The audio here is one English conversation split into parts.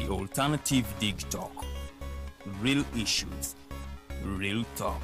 The Alternative Dig Talk. Real issues, real talk.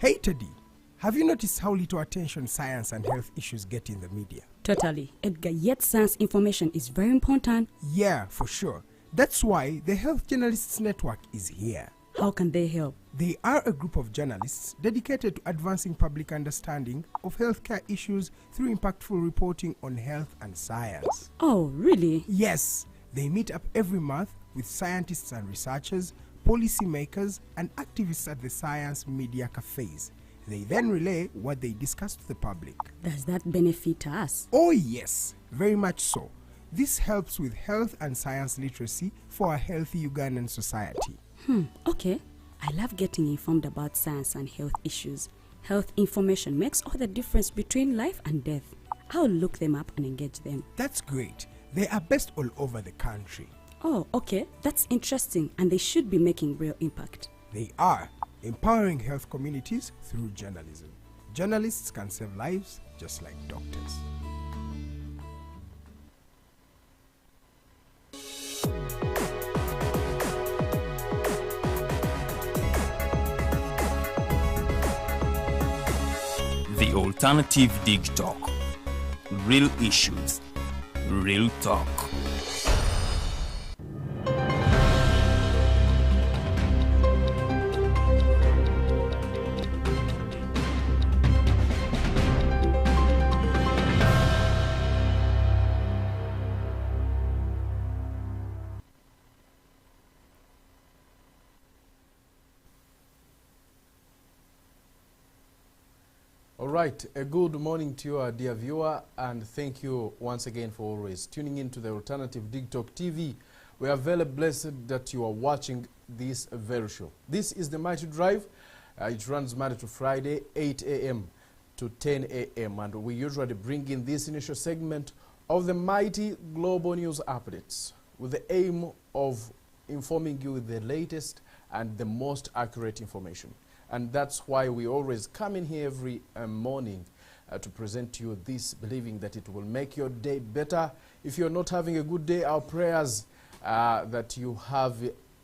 Hey Teddy, have you noticed how little attention science and health issues get in the media? Totally, Edgar, yet science information is very important. Yeah, for sure. That's why the Health Journalists Network is here. How can they help? They are a group of journalists dedicated to advancing public understanding of healthcare issues through impactful reporting on health and science. Oh, really? Yes, they meet up every month with scientists and researchers, policymakers, and activists at the science media cafes. They then relay what they discuss to the public. Does that benefit us? Oh yes, very much so. This helps with health and science literacy for a healthy Ugandan society. Okay. I love getting informed about science and health issues. Health information makes all the difference between life and death. I'll look them up and engage them. That's great. They are based all over the country. Oh, okay. That's interesting, and they should be making real impact. They are empowering health communities through journalism. Journalists can save lives just like doctors. The Alternative Dig Talk. Real issues, real talk. All right, a good morning to you, our dear viewer, and thank you once again for always tuning in to the Alternative Dig Talk TV. We are very blessed that you are watching this very show. This is the Mighty Drive. It runs Monday to Friday, 8 a.m. to 10 a.m. And we usually bring in this initial segment of the mighty global news updates with the aim of informing you with the latest and the most accurate information. And that's why we always come in here every morning to present to you this, believing that it will make your day better. If you're not having a good day, our prayers that you have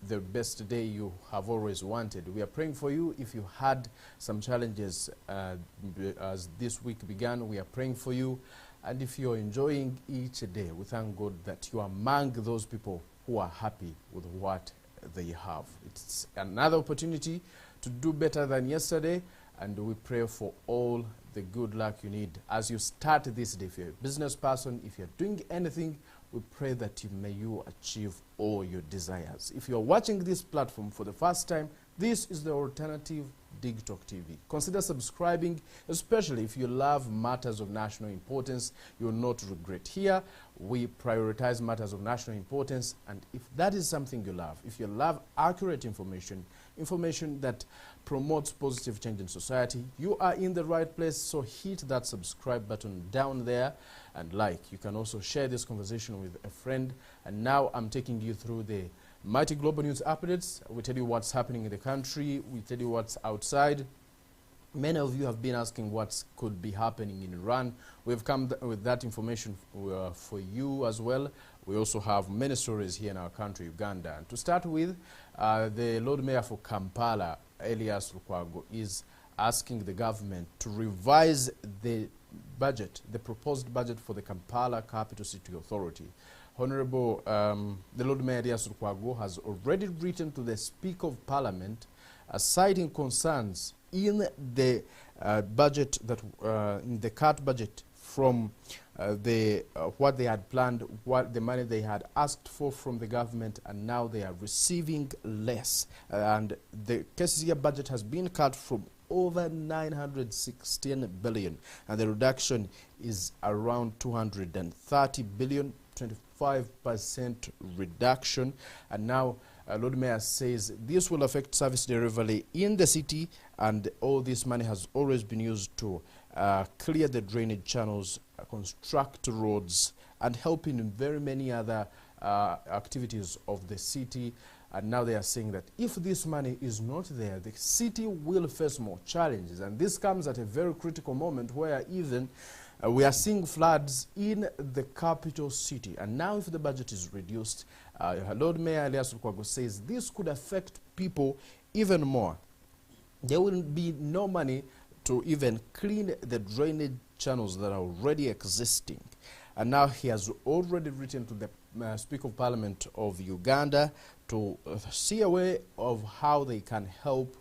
the best day you have always wanted. We are praying for you. If you had some challenges as this week began, we are praying for you. And if you're enjoying each day, we thank God that you are among those people who are happy with what they have. It's another opportunity to do better than yesterday, and we pray for all the good luck you need as you start this day. If you're a business person, if you're doing anything, we pray that may you achieve all your desires. If you're watching this platform for the first time, this is the Alternative Dig Talk TV. Consider subscribing, especially if you love matters of national importance. You will not regret. Here, we prioritize matters of national importance, and if that is something you love, if you love accurate information, information that promotes positive change in society, you are in the right place. So hit that subscribe button down there and like. You can also share this conversation with a friend. And now I'm taking you through the mighty global news updates. We tell you what's happening in the country. We tell you what's outside. Many of you have been asking what could be happening in Iran. We've come with that information for you as well. We also have many stories here in our country, Uganda. And to start with, the Lord Mayor for Kampala, Elias Lukwago, is asking the government to revise the budget, the proposed budget for the Kampala Capital City Authority. Honorable, the Lord Mayor Elias Lukwago has already written to the Speaker of Parliament citing concerns in the budget, that in the cut budget from what they had planned, what the money they had asked for from the government, and now they are receiving less. And the KCCA budget has been cut from over 916 billion, and the reduction is around 230 billion, 25% reduction. And now Lord Mayor says this will affect service delivery in the city, and all this money has always been used to clear the drainage channels, construct roads, and help in very many other activities of the city. And now they are saying that if this money is not there, the city will face more challenges. And this comes at a very critical moment where even we are seeing floods in the capital city. And now if the budget is reduced, Lord Mayor Elias Lukwago says this could affect people even more. There will be no money to even clean the drainage channels that are already existing. And now he has already written to the Speaker of Parliament of Uganda to see a way of how they can help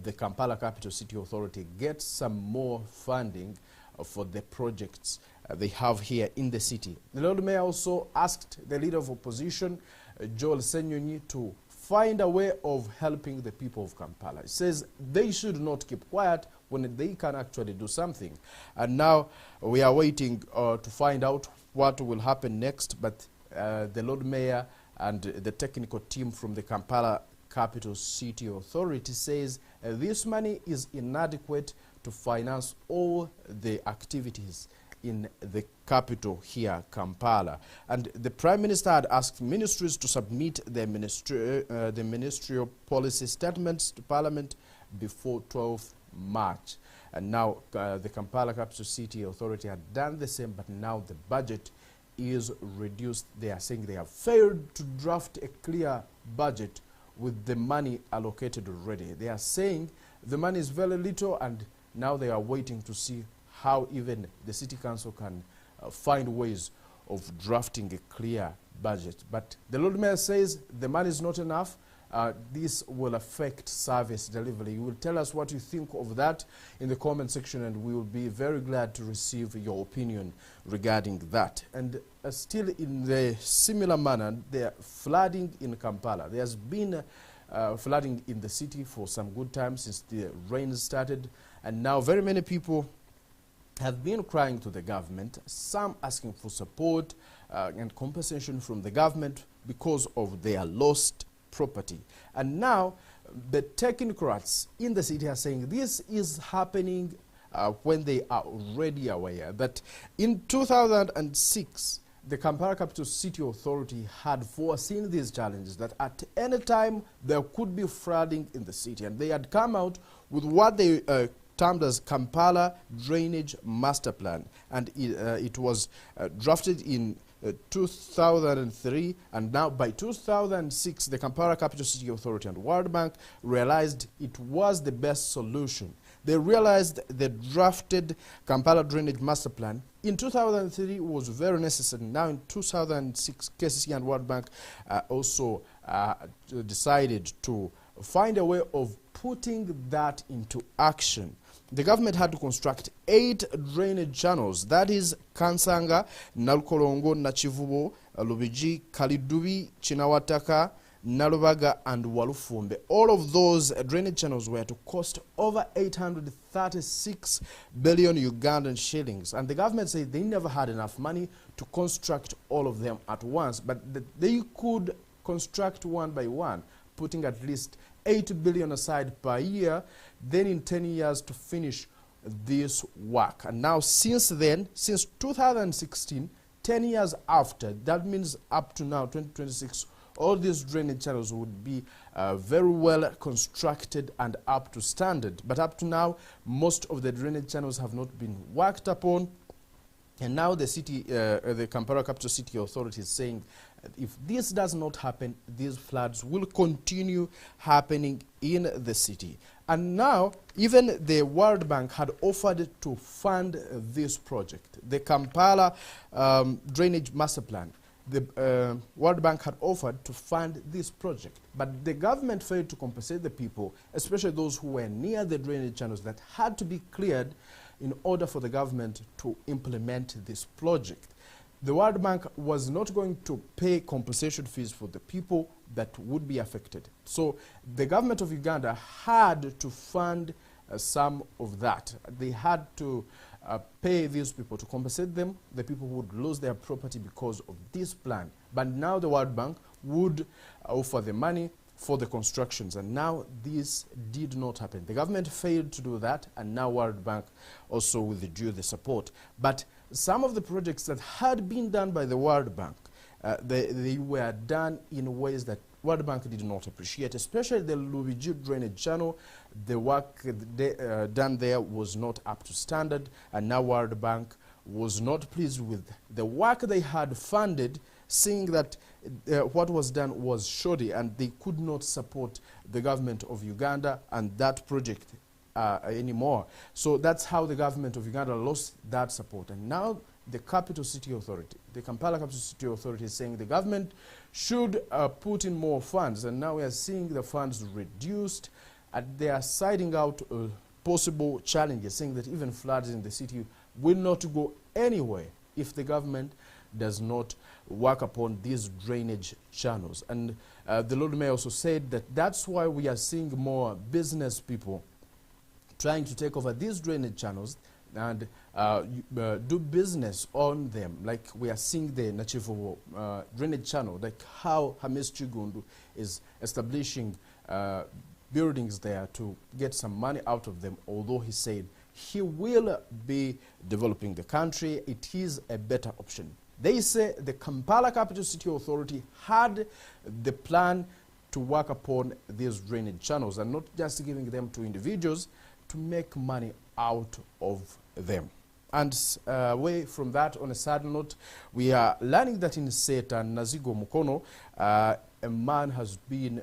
the Kampala Capital City Authority get some more funding for the projects they have here in the city. The Lord Mayor also asked the Leader of Opposition, Joel Senyonyi, to find a way of helping the people of Kampala. He says they should not keep quiet when they can actually do something. And now we are waiting to find out what will happen next, but the Lord Mayor and the technical team from the Kampala Capital City Authority says this money is inadequate to finance all the activities in the capital here, Kampala. And the Prime Minister had asked ministries to submit the ministerial policy statements to Parliament before 12th March. And now the Kampala Capital City Authority had done the same, but now the budget is reduced. They are saying they have failed to draft a clear budget with the money allocated already. They are saying the money is very little, and now they are waiting to see how even the City Council can find ways of drafting a clear budget. But the Lord Mayor says the money is not enough. This will affect service delivery. You will tell us what you think of that in the comment section, and we will be very glad to receive your opinion regarding that. And still in the similar manner, the flooding in Kampala. There has been flooding in the city for some good time since the rain started, and now very many people have been crying to the government, some asking for support and compensation from the government because of their lost property. And now the technocrats in the city are saying this is happening when they are already aware that in 2006, the Kampala Capital City Authority had foreseen these challenges, that at any time there could be flooding in the city. And they had come out with what they termed as Kampala Drainage Master Plan. And it was drafted in 2003, and now by 2006, the Kampala Capital City Authority and World Bank realized it was the best solution. They realized the drafted Kampala Drainage Master Plan in 2003 was very necessary. Now in 2006, KCC and World Bank also decided to find a way of putting that into action. The government had to construct 8 drainage channels, that is Kansanga, Nalukolongo, Nachivubo, Lubiji, Kalidubi, Chinawataka, Nalubaga and Walufumbe. All of those drainage channels were to cost over 836 billion Ugandan shillings. And the government said they never had enough money to construct all of them at once, but they could construct one by one, putting at least 8 billion aside per year, then in 10 years to finish this work. And now since then, since 2016, 10 years after, that means up to now, 2026, all these drainage channels would be very well constructed and up to standard. But up to now, most of the drainage channels have not been worked upon. And now the city, the Kampala Capital City Authority is saying if this does not happen, these floods will continue happening in the city. And now, even the World Bank had offered to fund this project. The Kampala Drainage Master Plan, the World Bank had offered to fund this project. But the government failed to compensate the people, especially those who were near the drainage channels that had to be cleared in order for the government to implement this project. The World Bank was not going to pay compensation fees for the people that would be affected. So the government of Uganda had to fund some of that. They had to pay these people to compensate them, the people who would lose their property because of this plan. But now the World Bank would offer the money for the constructions, and now this did not happen. The government failed to do that, and now World Bank also withdrew the support. But some of the projects that had been done by the World Bank, they were done in ways that World Bank did not appreciate, especially the Lubiji drainage channel. The work done there was not up to standard, and now World Bank was not pleased with the work they had funded, seeing that what was done was shoddy and they could not support the government of Uganda and that project anymore. So that's how the government of Uganda lost that support. And now the Capital City Authority, the Kampala Capital City Authority, is saying the government should put in more funds. And now we are seeing the funds reduced, and they are citing out possible challenges, saying that even floods in the city will not go anywhere if the government does not work upon these drainage channels. And the Lord Mayor also said that that's why we are seeing more business people trying to take over these drainage channels and do business on them. Like we are seeing the Nachivo drainage channel, like how Hamis Chigundu is establishing buildings there to get some money out of them, although he said he will be developing the country. It is a better option. They say the Kampala Capital City Authority had the plan to work upon these drainage channels and not just giving them to individuals to make money out of them. And away from that, on a sad note, we are learning that in Seta Nazigo Mukono, a man has been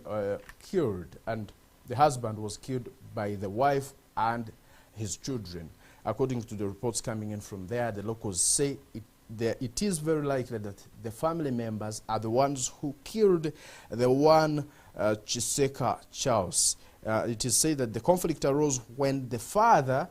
killed, and the husband was killed by the wife and his children. According to the reports coming in from there, the locals say it is very likely that the family members are the ones who killed the one Chiseka Charles. It is said that the conflict arose when the father,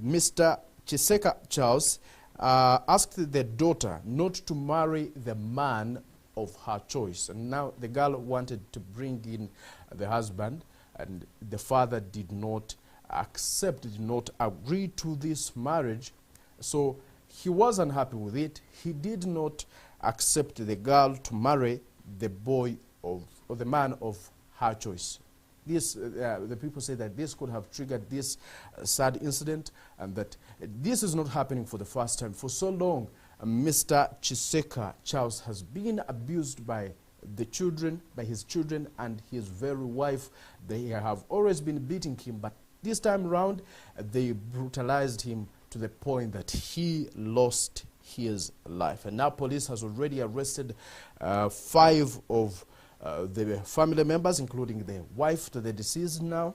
Mr. Chiseka Charles, asked the daughter not to marry the man of her choice. And now the girl wanted to bring in the husband, and the father did not accept, did not agree to this marriage. So he was unhappy with it. He did not accept the girl to marry the boy or the man of her choice. This, the people say that this could have triggered this sad incident, and that this is not happening for the first time. For so long, Mr. Chiseka Charles has been abused by the children, by his children and his very wife. They have always been beating him, but this time around, they brutalized him to the point that he lost his life. And now police has already arrested 5 of the family members, including the wife to the deceased now,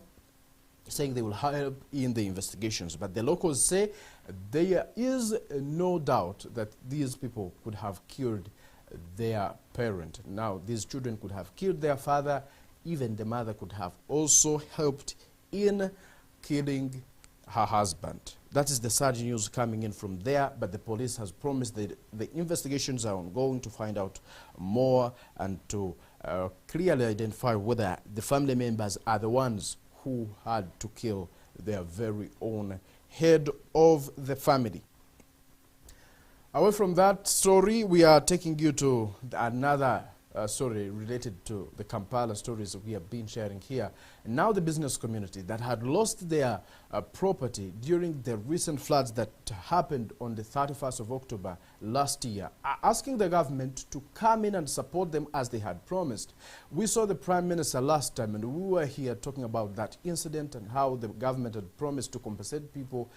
saying they will help in the investigations. But the locals say there is no doubt that these people could have killed their parent. Now, these children could have killed their father. Even the mother could have also helped in killing her husband. That is the sad news coming in from there, but the police has promised that the investigations are ongoing to find out more and to clearly identify whether the family members are the ones who had to kill their very own head of the family. Away from that story, we are taking you to another story related to the Kampala stories that we have been sharing here. And now the business community that had lost their property during the recent floods that happened on the 31st of October last year are asking the government to come in and support them as they had promised. We saw the Prime Minister last time, and we were here talking about that incident and how the government had promised to compensate people.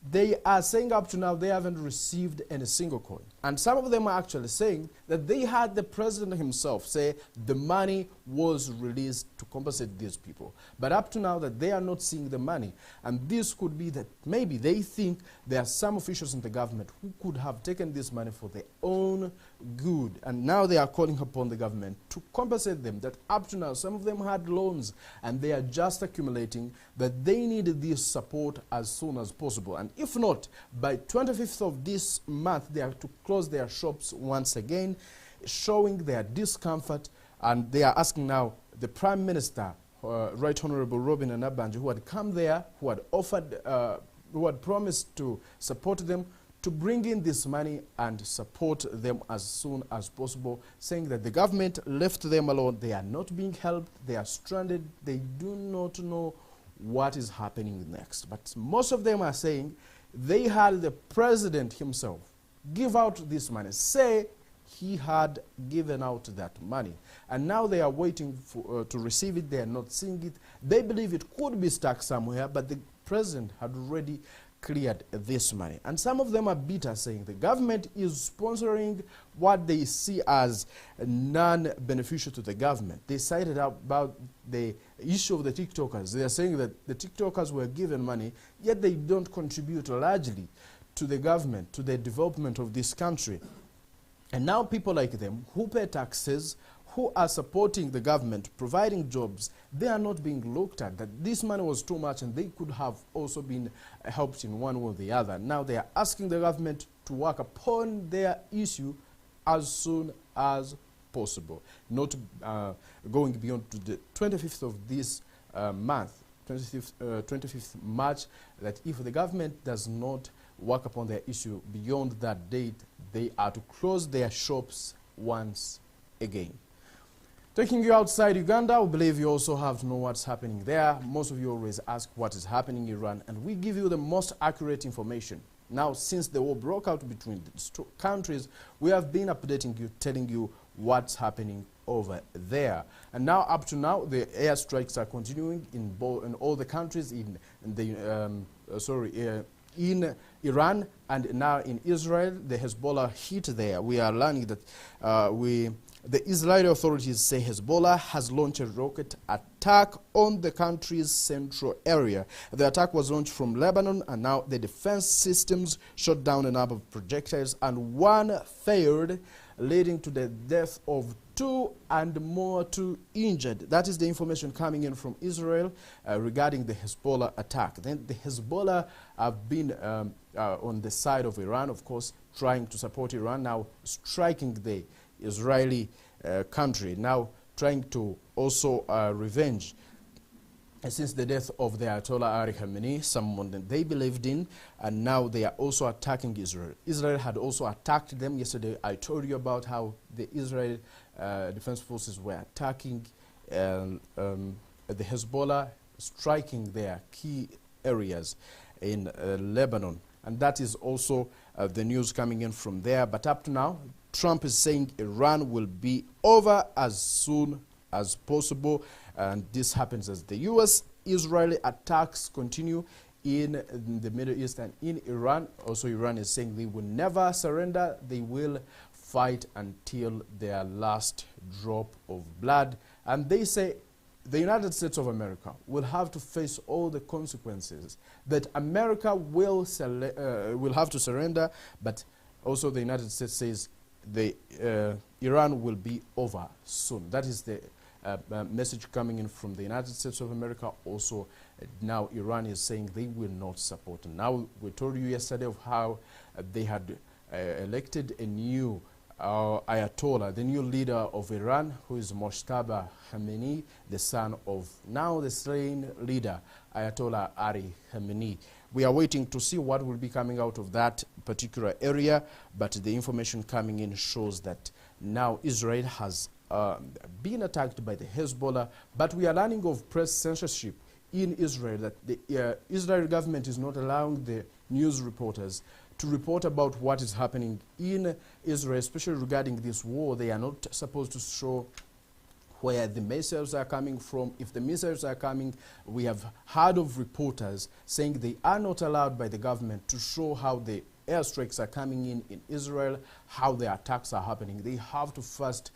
They are saying up to now they haven't received any single coin. And some of them are actually saying that they had the president himself say the money was released to compensate these people. But up to now that they are not seeing the money. And this could be that maybe they think there are some officials in the government who could have taken this money for their own good. And now they are calling upon the government to compensate them. That up to now some of them had loans and they are just accumulating, that they needed this support as soon as possible. And if not, by 25th of this month, they have to close their shops once again, showing their discomfort. And they are asking now the Prime Minister, Right Honorable Robin Anabanjo, who had come there, who had offered, who had promised to support them, to bring in this money and support them as soon as possible, saying that the government left them alone. They are not being helped. They are stranded. They do not know what is happening next. But most of them are saying they had the president himself give out this money, say he had given out that money. And now they are waiting for, to receive it. They are not seeing it. They believe it could be stuck somewhere, but the president had already cleared this money. And some of them are bitter, saying the government is sponsoring what they see as non-beneficial to the government. They cited about the issue of the TikTokers. They are saying that the TikTokers were given money, yet they don't contribute largely to the government, to the development of this country. And now people like them who pay taxes, who are supporting the government, providing jobs, they are not being looked at, that this money was too much and they could have also been helped in one way or the other. Now they are asking the government to work upon their issue as soon as possible, not going beyond to the 25th of this month, 25th March, that if the government does not work upon their issue beyond that date, they are to close their shops once again. Taking you outside Uganda, we believe you also have to know what's happening there. Most of you always ask what is happening in Iran, and we give you the most accurate information. Now, since the war broke out between the two countries, we have been updating you, telling you what's happening over there. And now, up to now, the airstrikes are continuing in all the countries in Iran and now in Israel. The Hezbollah hit there. We are learning that the Israeli authorities say Hezbollah has launched a rocket attack on the country's central area. The attack was launched from Lebanon, and now the defense systems shot down a number of projectiles, and one failed, leading to the death of 2 and more to injured. That is the information coming in from Israel regarding the Hezbollah attack. Then the Hezbollah have been on the side of Iran, of course, trying to support Iran, now striking the Israeli country, now trying to also revenge since the death of the Ayatollah Ali Khamenei, someone that they believed in, and now they are also attacking Israel. Israel had also attacked them yesterday. I told you about how the Israeli defense forces were attacking the Hezbollah, striking their key areas in Lebanon. And that is also the news coming in from there. But up to now, Trump is saying Iran will be over as soon as possible. And this happens as the U.S.-Israeli attacks continue in the Middle East and in Iran. Also, Iran is saying they will never surrender. They will fight until their last drop of blood. And they say the United States of America will have to face all the consequences, that America will have to surrender, but also the United States says Iran will be over soon. That is the message coming in from the United States of America. Also, now Iran is saying they will not support. And now, we told you yesterday of how they had elected a new Ayatollah, the new leader of Iran, who is Moshtaba Khamenei, the son of now the slain leader, Ayatollah Ali Khamenei. We are waiting to see what will be coming out of that particular area, but the information coming in shows that now Israel has been attacked by the Hezbollah, but we are learning of press censorship in Israel, that the Israeli government is not allowing the news reporters to report about what is happening in Israel, especially regarding this war. They are not supposed to show where the missiles are coming from. If the missiles are coming, we have heard of reporters saying they are not allowed by the government to show how the airstrikes are coming in Israel, how the attacks are happening. They have to first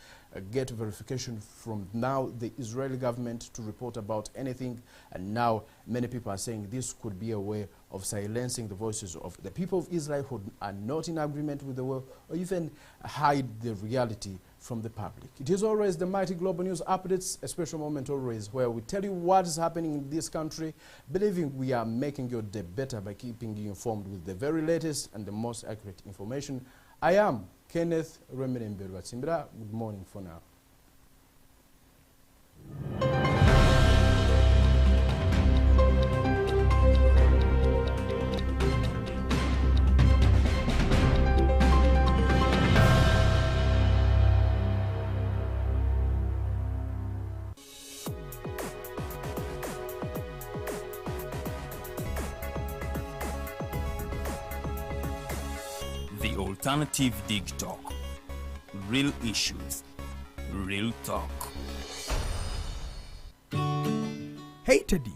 get verification from now the Israeli government to report about anything. And now many people are saying this could be a way of silencing the voices of the people of Israel who are not in agreement with the war, or even hide the reality from the public. It is always the Mighty Global News Updates, a special moment always, where we tell you what is happening in this country, believing we are making your day better by keeping you informed with the very latest and the most accurate information. I am Kenneth Remeremberwa. Good morning for now. The Alternative Dig Talk. Real issues, real talk. Hey Teddy,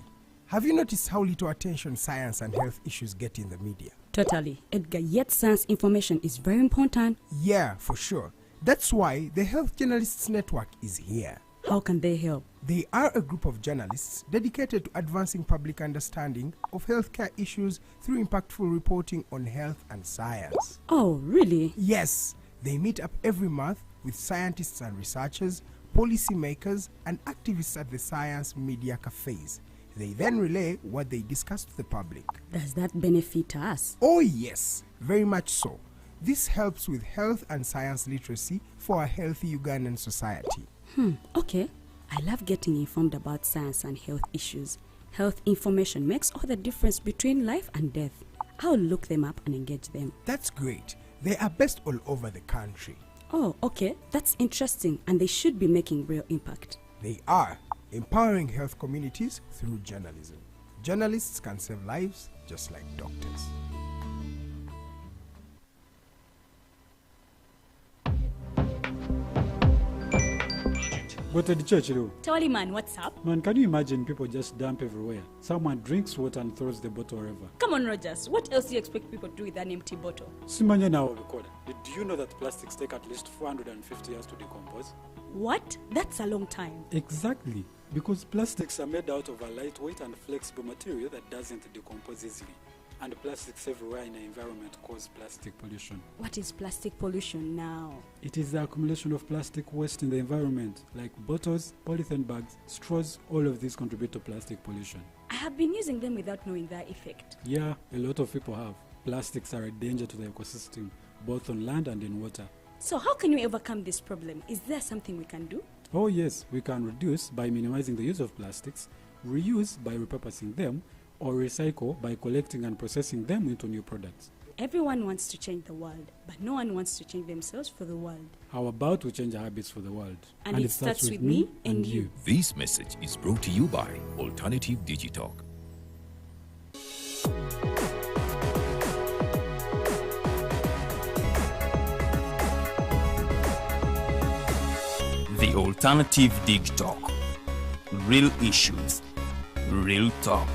Have you noticed how little attention science and health issues get in the media? Totally, Edgar, yet science information is very important. Yeah, for sure. That's why the Health Journalists Network is here. How can they help? They are a group of journalists dedicated to advancing public understanding of healthcare issues through impactful reporting on health and science. Oh, really? Yes, they meet up every month with scientists and researchers, policymakers, and activists at the science media cafes. They then relay what they discuss to the public. Does that benefit us? Oh yes, very much so. This helps with health and science literacy for a healthy Ugandan society. Okay. I love getting informed about science and health issues. Health information makes all the difference between life and death. I'll look them up and engage them. That's great. They are based all over the country. Oh, okay. That's interesting, and they should be making real impact. They are empowering health communities through journalism. Journalists can save lives just like doctors. But at the church, Tolly man, what's up? man, can you imagine people just dump everywhere? Someone drinks water and throws the bottle wherever. Come on, Rogers. What else do you expect people to do with an empty bottle? Simanya now, did you know that plastics take at least 450 years to decompose? What? That's a long time. Exactly, because plastics are made out of a lightweight and flexible material that doesn't decompose easily. And plastics everywhere in the environment cause plastic pollution. What is plastic pollution now? It is the accumulation of plastic waste in the environment, like bottles, polythene bags, straws. All of these contribute to plastic pollution. I have been using them without knowing their effect. Yeah, a lot of people have. Plastics are a danger to the ecosystem, both on land and in water. So how can we overcome this problem? Is there something we can do? Oh yes, we can reduce by minimizing the use of plastics, reuse by repurposing them, or recycle by collecting and processing them into new products. Everyone wants to change the world, but no one wants to change themselves for the world. How about we change our habits for the world? And it starts with me and you. This message is brought to you by Alternative Digital. The Alternative Digital. Real issues, real talk.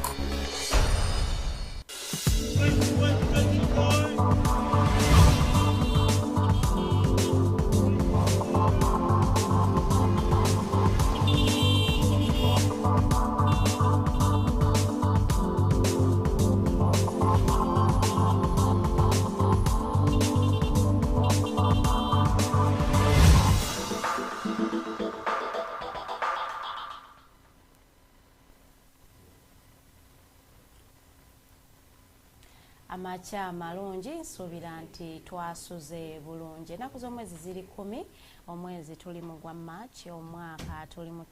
Amacha amalungi nsuubira nti twasuze bulungi. Ennaku z'omwezi ziri 10 omwezi tuli mu gwa March omwaka tuli mu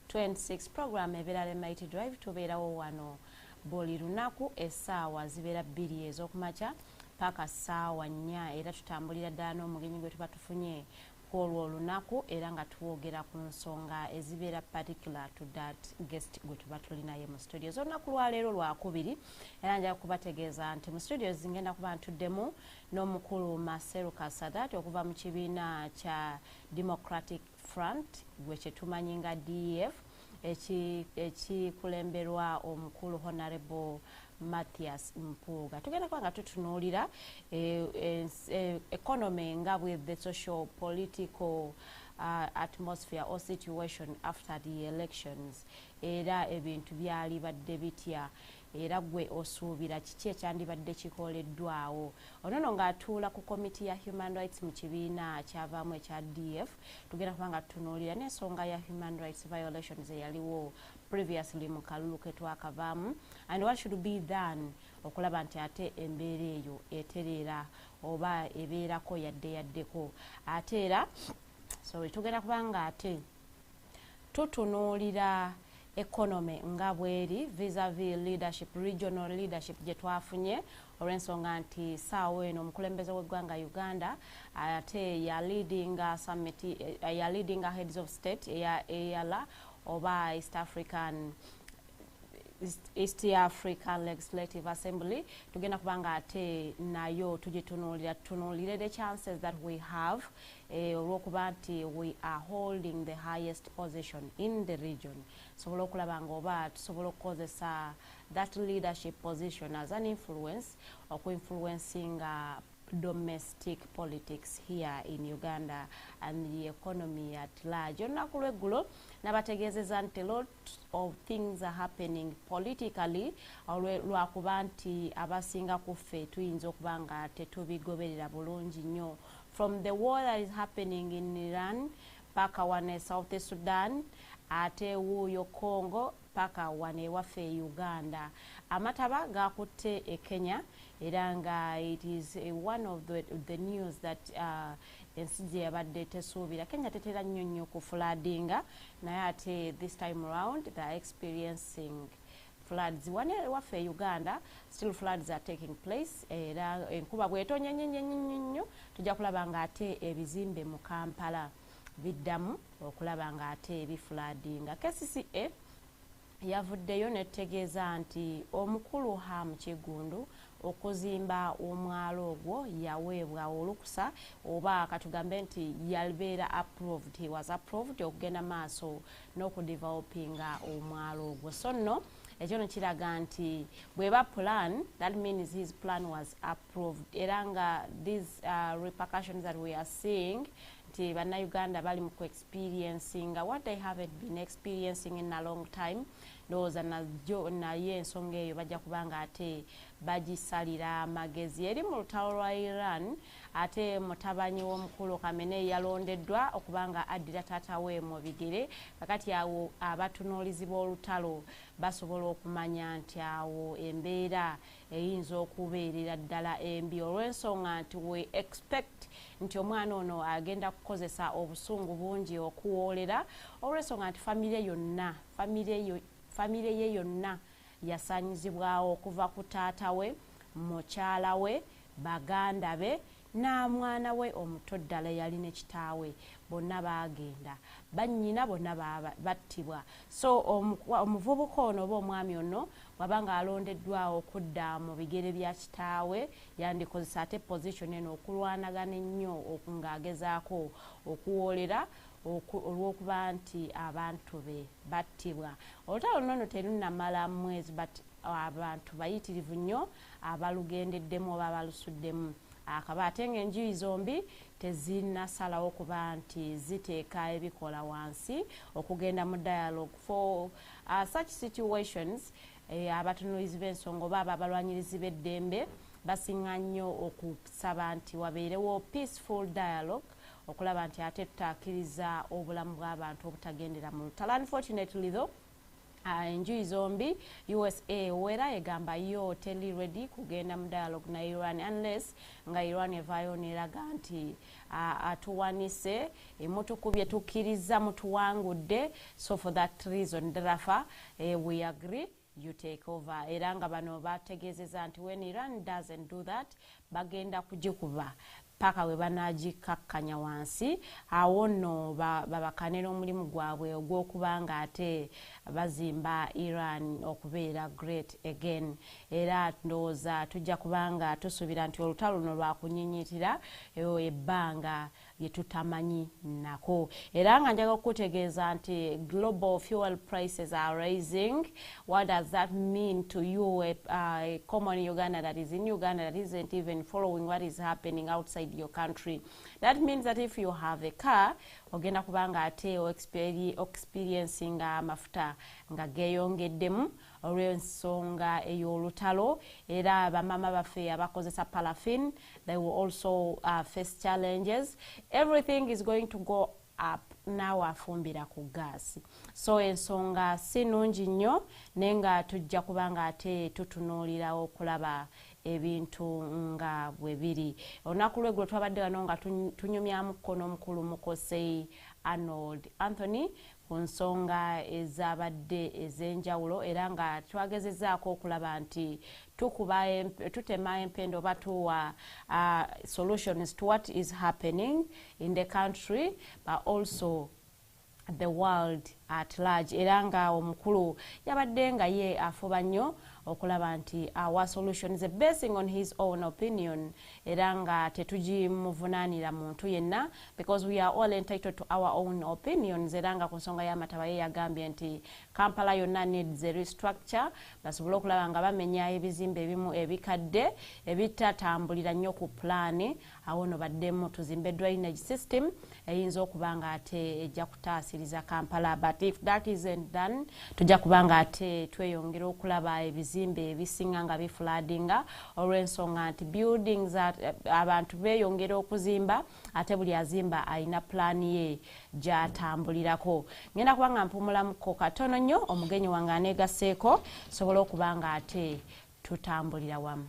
2026. Program ebeera Mighty Drive tubeerawo wano buli lunaku essaawa zibeera 2 ez'okumakya paka ssaawa 4 era tutambulira ddala n'omugenyi gwe tuba tufunye olwo olunaku era nga tuwogera ku nsonga ezibeera particular to that guest gwe tuba tulinaye mu studios. Olunaku lwaleero lwakubiri era nja kubategeeza nti mu studios zingenda kuba ntuddemu n'omukulu Maseruka Sadat okuva mu kibiina kya Democratic Front gwe kyetumanyi nga DEF ekikulemberwa omukulu Honorable Matthias Mpuuga. Tugenda kuba nga tutunuulira economy nga with the socio-political atmosphere or situation after the elections era ebintu byali badde bitya era gwe osuubira kiki ekyandibadde kikoleddwawo. Onono ng'atuula ku komiti ya human rights mu kibiina kyavaamu ekya DF. Tugenda kuba nga tutunuulira n'ensonga ya human rights violations eyaliwo previously mu kalulu ke twakavaamu and what should be done okulaba nti ate embeera eyo etereera oba ebeerako yaddeko ate era tugenda kuba nga ate tutunuulira economy nga bweri vis-a-vis leadership, regional leadership gye twafunye olw'ensonga nti saawa eno omukulembeze w'eggwanga Uganda ate ya leading summit ya leading heads of state eya EALA oba East African East Africa Legislative Assembly tugenda kubanga ate nayo tugitunulire the chances that we have olwokuba nti we are holding the highest position in the region sobola okulaba nga oba tusobola okukozesa that leadership position as an influence influencing domestic politics here in Uganda and the economy at large. Olunaku lw'eggulo nabategeezezza nti a lot of things are happening politically lwakuba nti abasinga ku ffe tuyinza okuba nga tetubigoberera bulungi nnyo, from the war that is happening in Iran paka wane South Sudan ate wuuyo Congo paka wane waffe Uganda. Amataba gakutte e Kenya era nga it is one of the news that ensi gye yabadde tesuubira. Kenya tetera nnyo ku floodinga naye ate this time around they are experiencing floods. Wane waffe Uganda still floods are taking place era enkuba bw'etonnya nnyo tujja kulaba nga ate ebizimbe mu Kampala biddamu okulaba nga ate ebifloodinga. KCCA yavuddeyo netegeeza nti omukulu Ham Kigundu okuzimba omwalo ogwo yaweebwa olukusa oba katugambe nti yalbeera approved, he was approved okugenda maaso n'okudevelopinga omwalo ogwo. So nno ekyo nekiraga nti bweba plan, that means his plan was approved era nga these repercussions that we are seeing nti bannayuganda bali mu experiencing what they haven't been experiencing in a long time. Ndowooza naye ensonga eyo bajja kubanga ate bagisalira amagezi. Eri mu lutalo lwa Iran ate mutabanyi w'omukulu Khamenei yalondeddwa okubanga addira taata we mu bigere. Kakati awo abatunuulizi b'olutalo basobola okumanya nti awo embeera eyinza okubeerera ddala embi olw'ensonga nti we expect nti omwana ono agenda kukozesa obusungu bungi okuwoolera olw'ensonga nti famire ye yonna yasaanyizibwawo okuva ku taata we, mukyala we, baganda be na mwana we omuto ddala yali ne kitaawe bonna baagenda, bannyina bonna battibwa. So omuvubuka ono oba omwami ono wabanga alondeddwawo okudda mu bigere bya kitaawe yandikozesa ate position eno okulwanagana ennyo ng'agezaako okuwoolera olw'okuba nti abantu be battibwa. Olutalo luno terunnamala mwezi but abantu bayitirivu nnyo abalugendeddemu oba abalusuddemu akaba ate ng'enjuyi zombi tezinnasalawo kuba nti ziteeka ebikola wansi okugenda mu dialogue for such situations. Abatunuulizi b'ensonga oba abalwanyirizi b'eddembe basinga nnyo okusaba nti wabeerewo peaceful dialogue okulaba nti ate tutakkiriza obulamu bw'abantu obutagendera mu lutalo. Unfortunately though enjuyi zombi USA wera egamba yo teli ready kugenda mu dialogue na Iran unless nga Iran evaayo neraga nti atuwanise emutukubye tukkiriza mutuwangudde. So for that reason therefore we agree you take over. Era nga bano bategeezeza nti when Iran doesn't do that bagenda kugikuba paka we banagikakkanya wansi. Awo nno babakanira omulimu gwabwe ogw'okubanga ate bazimba Iran okubeera great again. Era ndowooza tujja kubanga tusuubira nti olutalo luno lwakunyinyiitira ebbanga lye tutamanyi nako. Era nga njaga okutegeeza nti global fuel prices are rising. What does that mean to you, a common Uganda that is in Uganda that isn't even following what is happening outside your country? That means that if you have a car ogenda kubanga ate experiencing amafuta nga geeyongeddemu olw'ensonga ey'olutalo. Era bamama baffe abakozesa paraffin they will also face challenges. Everything is going to go up now afumbira ku gas. So ensonga si nnungi nnyo naye nga tujja kubanga ate tutunuulira okulaba ebintu nga bwe biri. Olunaku lw'eggulo twabadde wano nga tunyumyamu kkono omukulu Mukosei Arnold Anthony ku nsonga ezabadde ez'enjawulo era nga twagezezaako okulaba nti tutema empendo oba tuwa solutions to what is happening in the country but also the world at large era nga omukulu yabadde nga ye afuba nnyo okulaba nti our solution is basing on his own opinion era nga tetugimuvunaanira muntu yenna because we are all entitled to our own opinions era nga ku nsonga y'amataba ye yagambye nti Kampala yonna needs a restructure basobole okulaba nga bamenya ebizimbe ebimu ebikadde ebitatambulira nnyo ku pulaani awo no baddemu tuzimbe drainage system eyinza okuba nga ate ejja kutaasiriza Kampala but if that isn't done tujja kuba nga ate tweyongera okulaba ebizimbe ebisinga nga bifloodinga olw'ensonga nti buildings abantu beeyongera okuzimba ate buli azimba alina pulaani ye gy'atambulirako. Ngenda kuba nga mpumulamuko katono nnyo omugenyi wange aneegaseeko sobola okuba nga ate tutambulira wamu.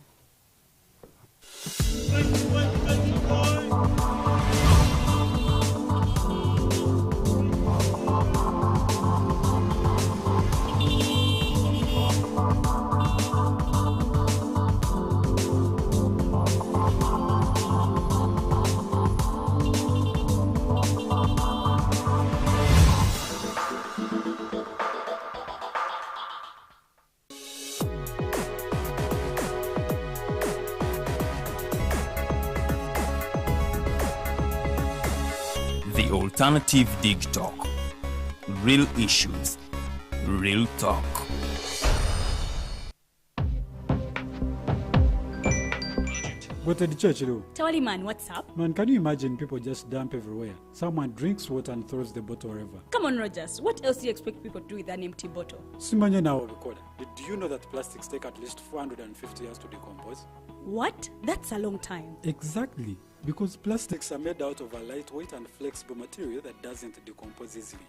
The Alternative Dig Talk. Real issues, real talk. Go to the church, though. Tawali man, what's up? Man, can you imagine people just dump everywhere? Someone drinks water and throws the bottle wherever. Come on, Rogers. What else do you expect people to do with an empty bottle? Simanye now, recorder. Do you know that plastics take at least 450 years to decompose? What? That's a long time. Exactly. Because plastics are made out of a lightweight and flexible material that doesn't decompose easily.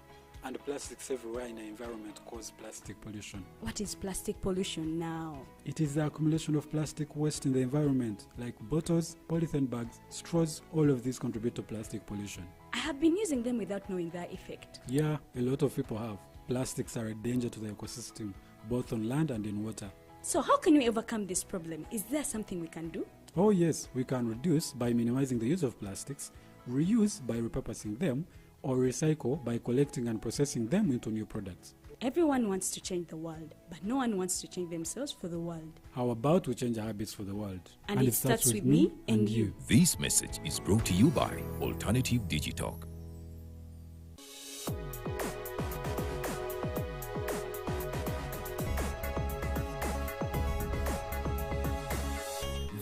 And plastics everywhere in the environment cause plastic pollution. What is plastic pollution now? It is the accumulation of plastic waste in the environment, like bottles, polythene bags, straws. All of these contribute to plastic pollution. I have been using them without knowing their effect. Yeah, a lot of people have. Plastics are a danger to the ecosystem, both on land and in water. So how can we overcome this problem? Is there something we can do? Oh yes, we can reduce by minimizing the use of plastics, reuse by repurposing them, or recycle by collecting and processing them into new products. Everyone wants to change the world, but no one wants to change themselves for the world. How about we change our habits for the world? And it starts with me and you. This message is brought to you by Alternative Digitalk.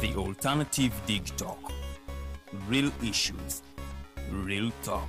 The Alternative Dig Talk. Real issues, real talk.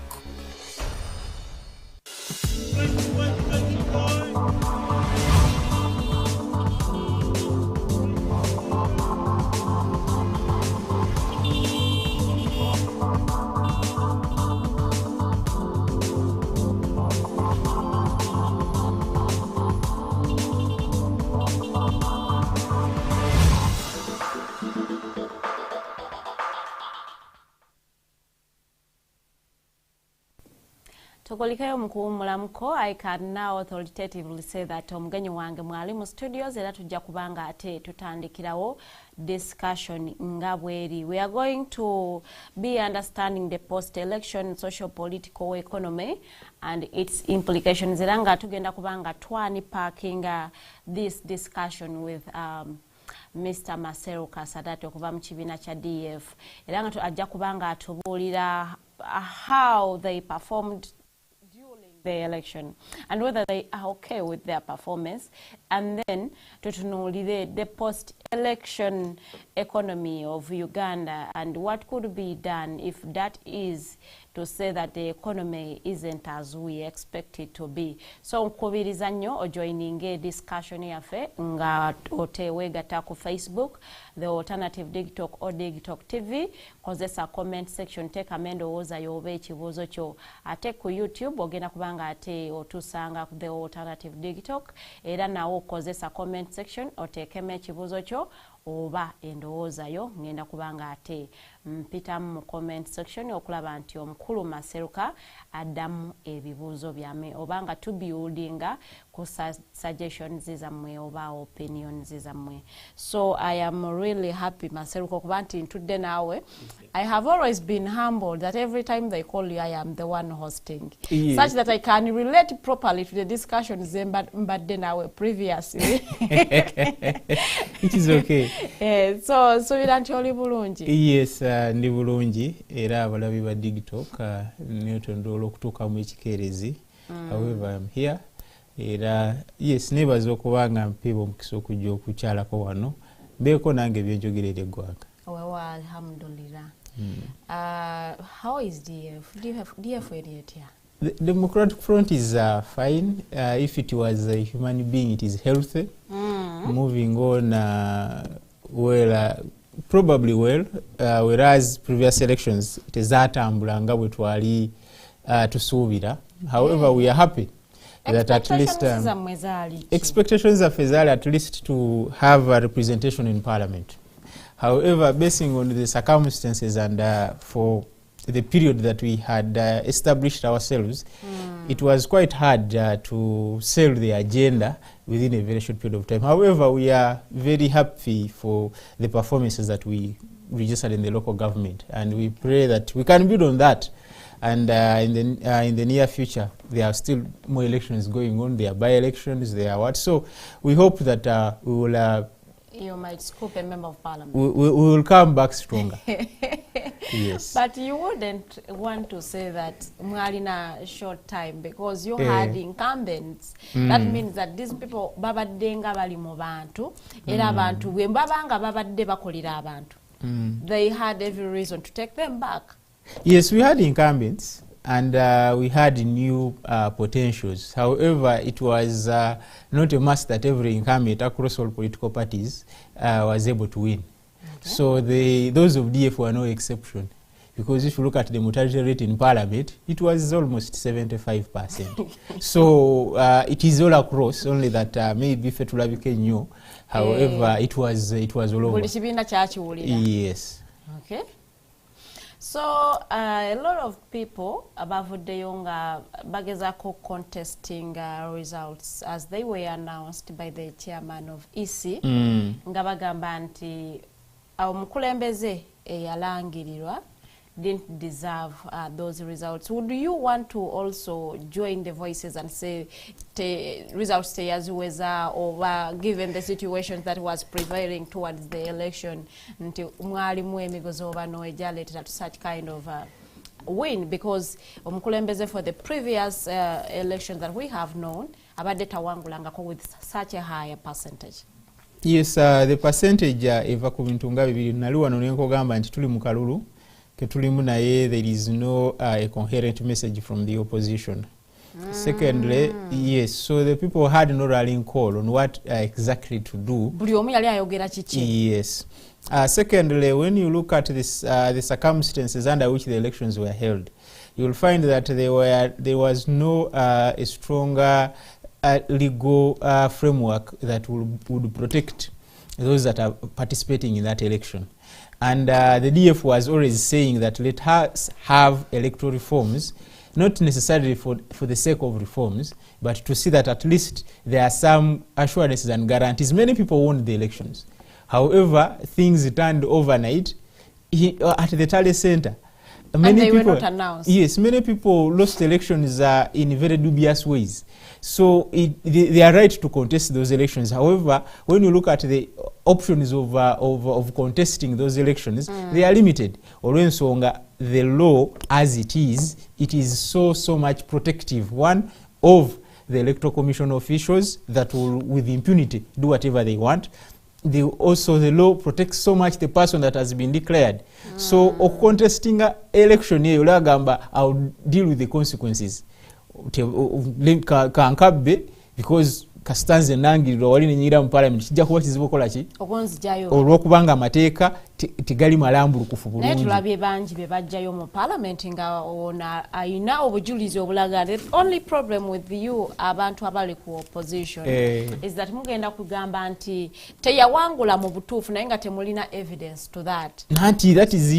Tokolikayo mukuwumulamuko. I can now authoritatively say that omugenyi wange mwali mu studios era tujja kubanga ate tutandikirawo discussion nga bweri. We are going to be understanding the post-election socio-political economy and its implications era nga tugenda kubanga twani parkinga this discussion with Mr. Maseruka Sadat okuva mu kibiina kya DF era nga ajja kubanga atubuulira how they performed the election and whether they are okay with their performance, and then tutunulire the post-election economy of Uganda and what could be done if that is to say that the economy isn't as we expect it to be. So nkubiriza nnyo ojoininge discussion yaffe nga oteweegata ku Facebook The Alternative Digitalk or Digitalk TV, kozesa comment section teekamu endowooza y'oba ekibuuzo kyo, ate ku YouTube ogenda kubanga ate otusanga ku The Alternative Digitalk era nawo kozesa comment section oteekemu ekibuuzo kyo oba endowooza yo, ngenda kubanga ate mpitamu mu comment section okulaba nti omukulu Maseruka addamu ebibuuzo byamme obanga tubuildinga suggestions zammwe oba opinions zammwe. So I am really happy Maseruka kuba nti ntudde naawe. I have always been humbled that every time they call you I am the one hosting, such that I can relate properly to the discussions mbadde naawe previously. It is okay. So nti oli bulungi? Yes, ndi bulungi era abalabi ba Digtalk netondola okutuuka mu ekikeerezi. However, I'm here. Era yes, nebaza okubanga mpeebwa omukisa okujja okukyalako wano. Mbeeko nange byenjogerera eggwanga. Well, alhamdulillah. How is DF? DF yet here? The Democratic Front is fine. If it was a human being, it is healthy. Moving on, probably well. Whereas previous elections, it is atambulanga bwe twali tusuubira. However, we are happy that at least expectations of Fezali at least to have a representation in Parliament. However, basing on the circumstances and for the period that we had established ourselves, it was quite hard to sell the agenda within a very short period of time. However, we are very happy for the performances that we registered in the local government, and we pray that we can build on that. And in the near future, there are still more elections going on. There are by-elections. There are what? So we hope that we will. You might scoop a member of parliament. We will come back stronger. Yes. But you wouldn't want to say that in a short time because you had incumbents. That means that these people babaddenga bali mu bantu era abantu bwe babanga babadde bakolera abantu. They had every reason to take them back. Yes, we had incumbents and we had new potentials. However, it was not a must that every incumbent across all political parties was able to win. Okay. So those of DF were no exception. Because if you look at the mortality rate in Parliament, it was almost 75%. So it is all across, only that maybe Fetula became new. However, it was all over. Yes. Okay. So a lot of people above the younger bagezako contesting results as they were announced by the chairman of EC. Nga bagamba nti omukulembeze eyalangirirwa didn't deserve those results. Would you want to also join the voices and say results stay as weza, or given the situation that was prevailing towards the election nti mwalimu emigozo bano ejaletera to such kind of win, because omukulembeze for the previous elections that we have known abadde tawangulangako with such a higher percentage? Yes, the percentage eva ku bintu nga bibiri nali wano nenkogamba nti tuli mu kalulu ketulimu naye there is no a coherent message from the opposition. Secondly, yes, so the people had no rallying call on what exactly to do. Yes. Secondly, when you look at this, the circumstances under which the elections were held, you will find that there was no a stronger legal framework that would protect those that are participating in that election. And the DF was always saying that let us have electoral reforms, not necessarily for the sake of reforms, but to see that at least there are some assurances and guarantees. Many people won the elections. However, things turned overnight at the Tally Center. Many and they people, were not announced. Yes, many people lost elections in very dubious ways. So they are right to contest those elections. However, when you look at the options of contesting those elections, they are limited. Olwensonga, the law as it is so much protective. One, of the Electoral Commission officials that will with impunity do whatever they want. Also the law protects so much the person that has been declared. So contesting an election here, I'll deal with the consequences. Because kasitanze nangiriro wali nenyira mu parliament kijja kuba kizibu kola ki ogonzijayo olwokubanga amateeka tigali malambulukufu bulungi naye tulabye bangi be bajjayo mu parliament nga ona ayina obujulizi obulaga. The only problem with you abantu abali ku opposition is that mugenda kugamba nti teyawangula mu butuufu naye nga temulina evidence to that. Nanti that is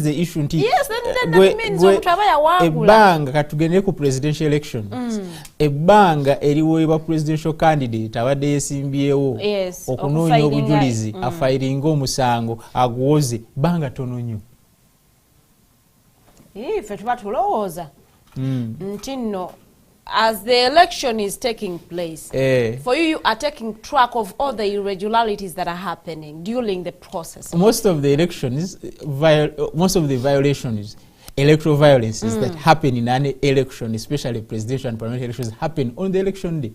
the issue nti yes, that means omuntu aba yawangula. Ebbanga katugende ku presidential elections ebbanga eriweebwa presidential candidate abadde yesimbyewo okunoonya obujulizi afairinga omusango aguwoze banga tono nnyo. Ife tuba tulowooza nti nno as the election is taking place, for you are taking track of all the irregularities that are happening during the process. Most of the elections, most of the violations, electoral violences that happen in an election, especially presidential and parliamentary elections, happen on the election day.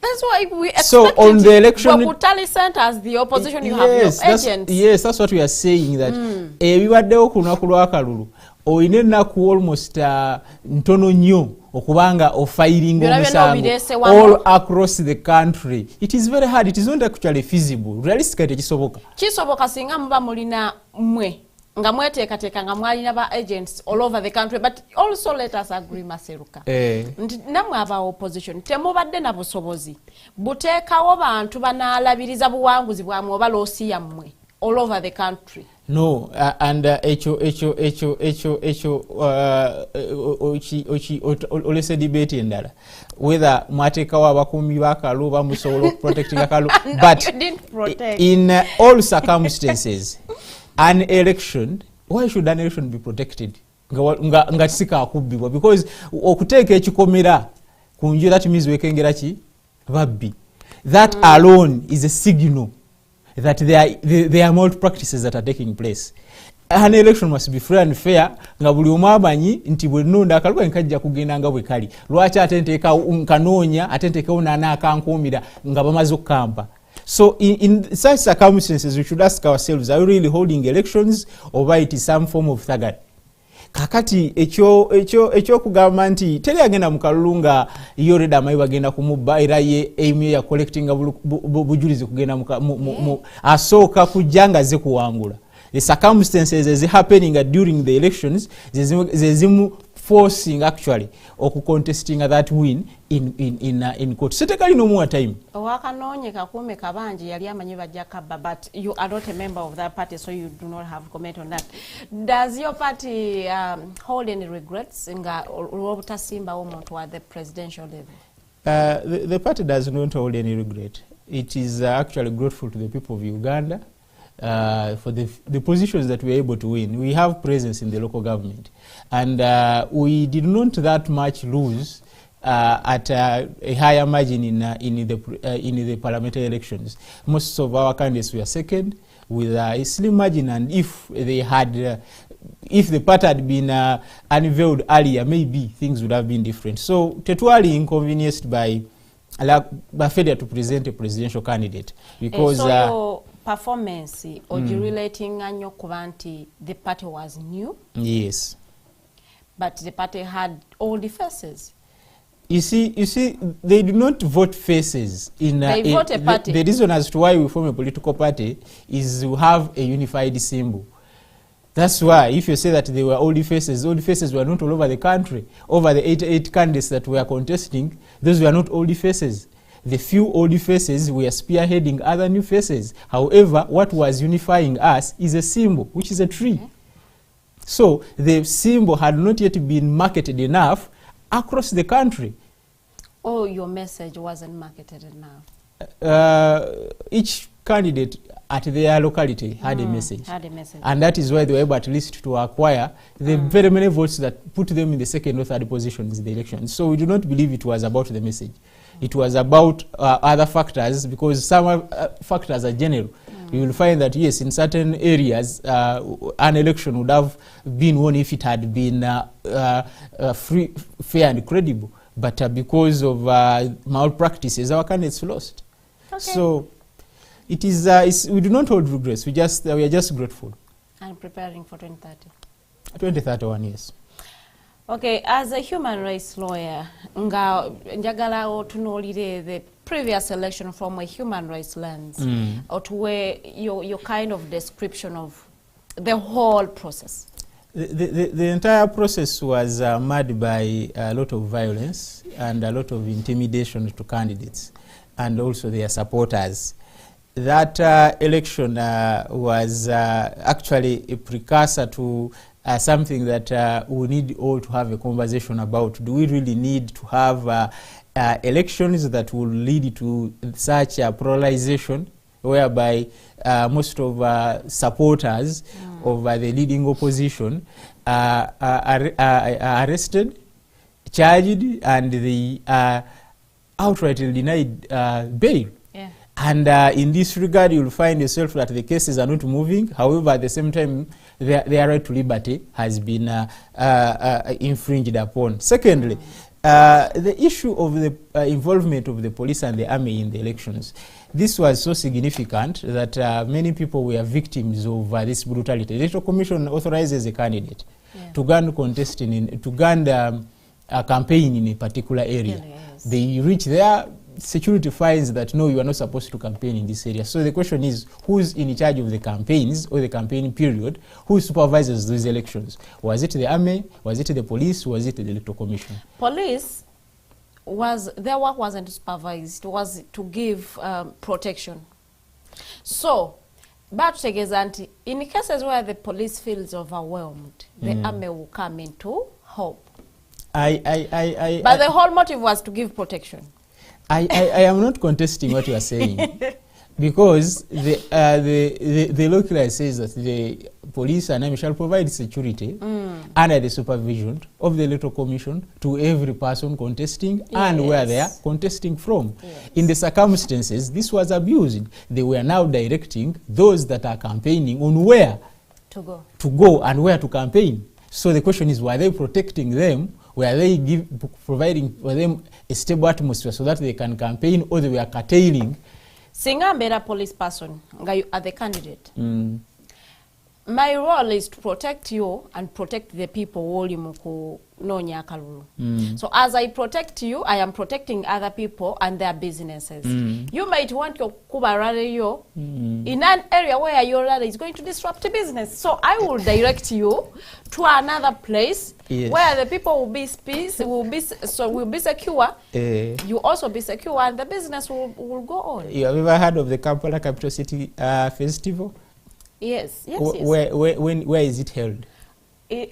That's why we expect so on the election Bokutali sent as the opposition, you have your agents. Yes, that's what we are saying, that ebibaddewo ku lunaku lw'akalulu oyina ennaku almost ntono nnyo okubanga ofairinga omusango all across the country. It is very hard. It is not actually feasible. Realistically tekisoboka. Kisoboka singa muba mulina mwe nga mweteekateeka nga mwalina ba agents all over the country, but also let us agree Maseruka nti namwe aba opposition temubadde na busobozi buteekawo bantu banaalabiriza buwanguzi bwamwe oba loosi yammwe all over the country. No, and olese debate endala whether mwateekawo abakuumi b'akalulu bamusobola okuprotecting akalulu but in all circumstances an election, why should an election be protected nga kisika akubbibwa? Because okuteeka ekikomera ku nju, that means wekengera ki babbi. That alone is a signal that there are malpractices that are taking place. An election must be free and fair nga buli omu amanyi nti bwe nnonda akaluba nkajja kugenda nga bwe kali. Lwaki ate nteeka nkanoonya ate nteekawo naana akankuumira nga bamaze okukampa? So in such circumstances we should ask ourselves, are we really holding elections or it is some form of thuggery? Kakati ekyo kugamba nti teri agenda mu kalulu nga yoreda amayi bagenda kumubba era ye aim ya collecting bujulizi kugenda asooka kujja nga ze kuwangula. The circumstances is happening during the elections zezimu forcing actually oku contesting that win in court. So tekali no more time. Wakanonye kakume kabanji yali amanyi bajja kabba, but you are not a member of that party, so you do not have comment on that. Does your party hold any regrets nga olwobutasimba omuntu at the presidential level? The party does not hold any regret. It is actually grateful to the people of Uganda for the positions that we are able to win. We have presence in the local government, and we did not that much lose at a higher margin in the parliamentary elections. Most of our candidates were second with a slim margin, and if they had if the party had been unveiled earlier, maybe things would have been different. So tetwali inconvenienced by failure to present a presidential candidate, because so performance or relating anyo kubanti the party was new. Yes, but the party had all the faces. You see, they do not vote faces. They vote a party. The reason as to why we form a political party is to have a unified symbol. That's why if you say that they were old faces were not all over the country. Over the 88 candidates that were contesting, those were not old faces. The few old faces were spearheading other new faces. However, what was unifying us is a symbol, which is a tree. So the symbol had not yet been marketed enough across the country. Oh, your message wasn't marketed enough. Each candidate at their locality had a message. And that is why they were able at least to acquire the very many votes that put them in the second or third positions in the election. So we do not believe it was about the message. It was about other factors, because some factors are general. You will find that, yes, in certain areas, an election would have been won if it had been free, fair and credible. But because of malpractices, our candidates lost. Okay. So it is, we do not hold regrets. We are just grateful. And preparing for 2030. 2031, yes. Okay, as a human rights lawyer, nga njagala otunuulire the previous election from a human rights lens, or to where your kind of description of the whole process? The entire process was marred by a lot of violence and a lot of intimidation to candidates and also their supporters. That election was actually a precursor to something that we need all to have a conversation about. Do we really need to have elections that will lead to such a polarization whereby most of supporters of the leading opposition are arrested, charged, and they are outrightly denied bail? Yeah. And in this regard, you'll find yourself that the cases are not moving. However, at the same time, their right to liberty has been infringed upon. Secondly, the issue of the involvement of the police and the army in the elections, this was so significant that many people were victims of this brutality. The Electoral Commission authorizes a candidate to gun contesting, to gun a campaign in a particular area. Yes. They reach there, security finds that no, you are not supposed to campaign in this area. So the question is, who's in charge of the campaigns or the campaign period? Who supervises these elections? Was it the army? Was it the police? Was it the Electoral Commission? Police, their work wasn't supervised, it was to give protection. So, but in cases where the police feels overwhelmed, the army will come in to help. But the whole motive was to give protection. I am not contesting what you are saying, because the law clearly says that the police and army shall provide security under the supervision of the Electoral Commission to every person contesting and where they are contesting from. In the circumstances, this was abused. They were now directing those that are campaigning on where to go and where to campaign. So the question is, were they protecting them? Were they providing for them a stable atmosphere so that they can campaign, or they were curtailing? Singa mbera police person, you are the candidate. My role is to protect you and protect the people woli muku nonya kalulu. So as I protect you, I am protecting other people and their businesses. You might want your kuba rally in an area where your rally is going to disrupt the business. So I will direct you to another place where the people will be will be secure. You also be secure, and the business will go on. You have ever heard of the Kampala Capital City Festival? Yes. Where is it held? In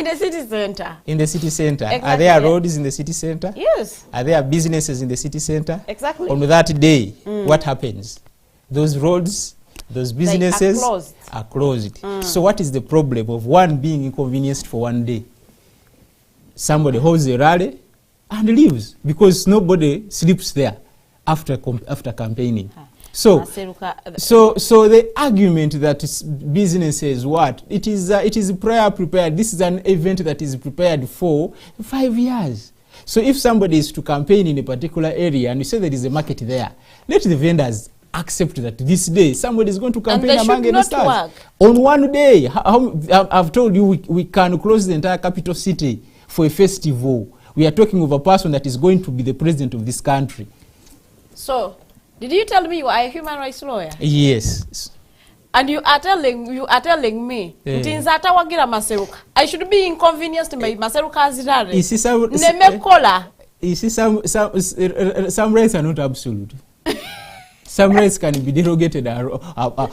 the city center. In the city center. Exactly. Are there roads in the city center? Yes. Are there businesses in the city center? Exactly. On that day, what happens? Those roads, those businesses are closed. So what is the problem of one being inconvenienced for one day? Somebody holds a rally and leaves because nobody sleeps there after campaigning. So the argument that businesses it is prior prepared. This is an event that is prepared for 5 years. So if somebody is to campaign in a particular area and you say there is a market there, let the vendors accept that this day somebody is going to campaign among the stars. On one day, I've told you we can close the entire capital city for a festival. We are talking of a person that is going to be the president of this country. So, did you tell me you are a human rights lawyer? Yes. And you are telling me I should be inconvenienced by Maseruka's rally. You see, some rights are not absolute. Some rights can be derogated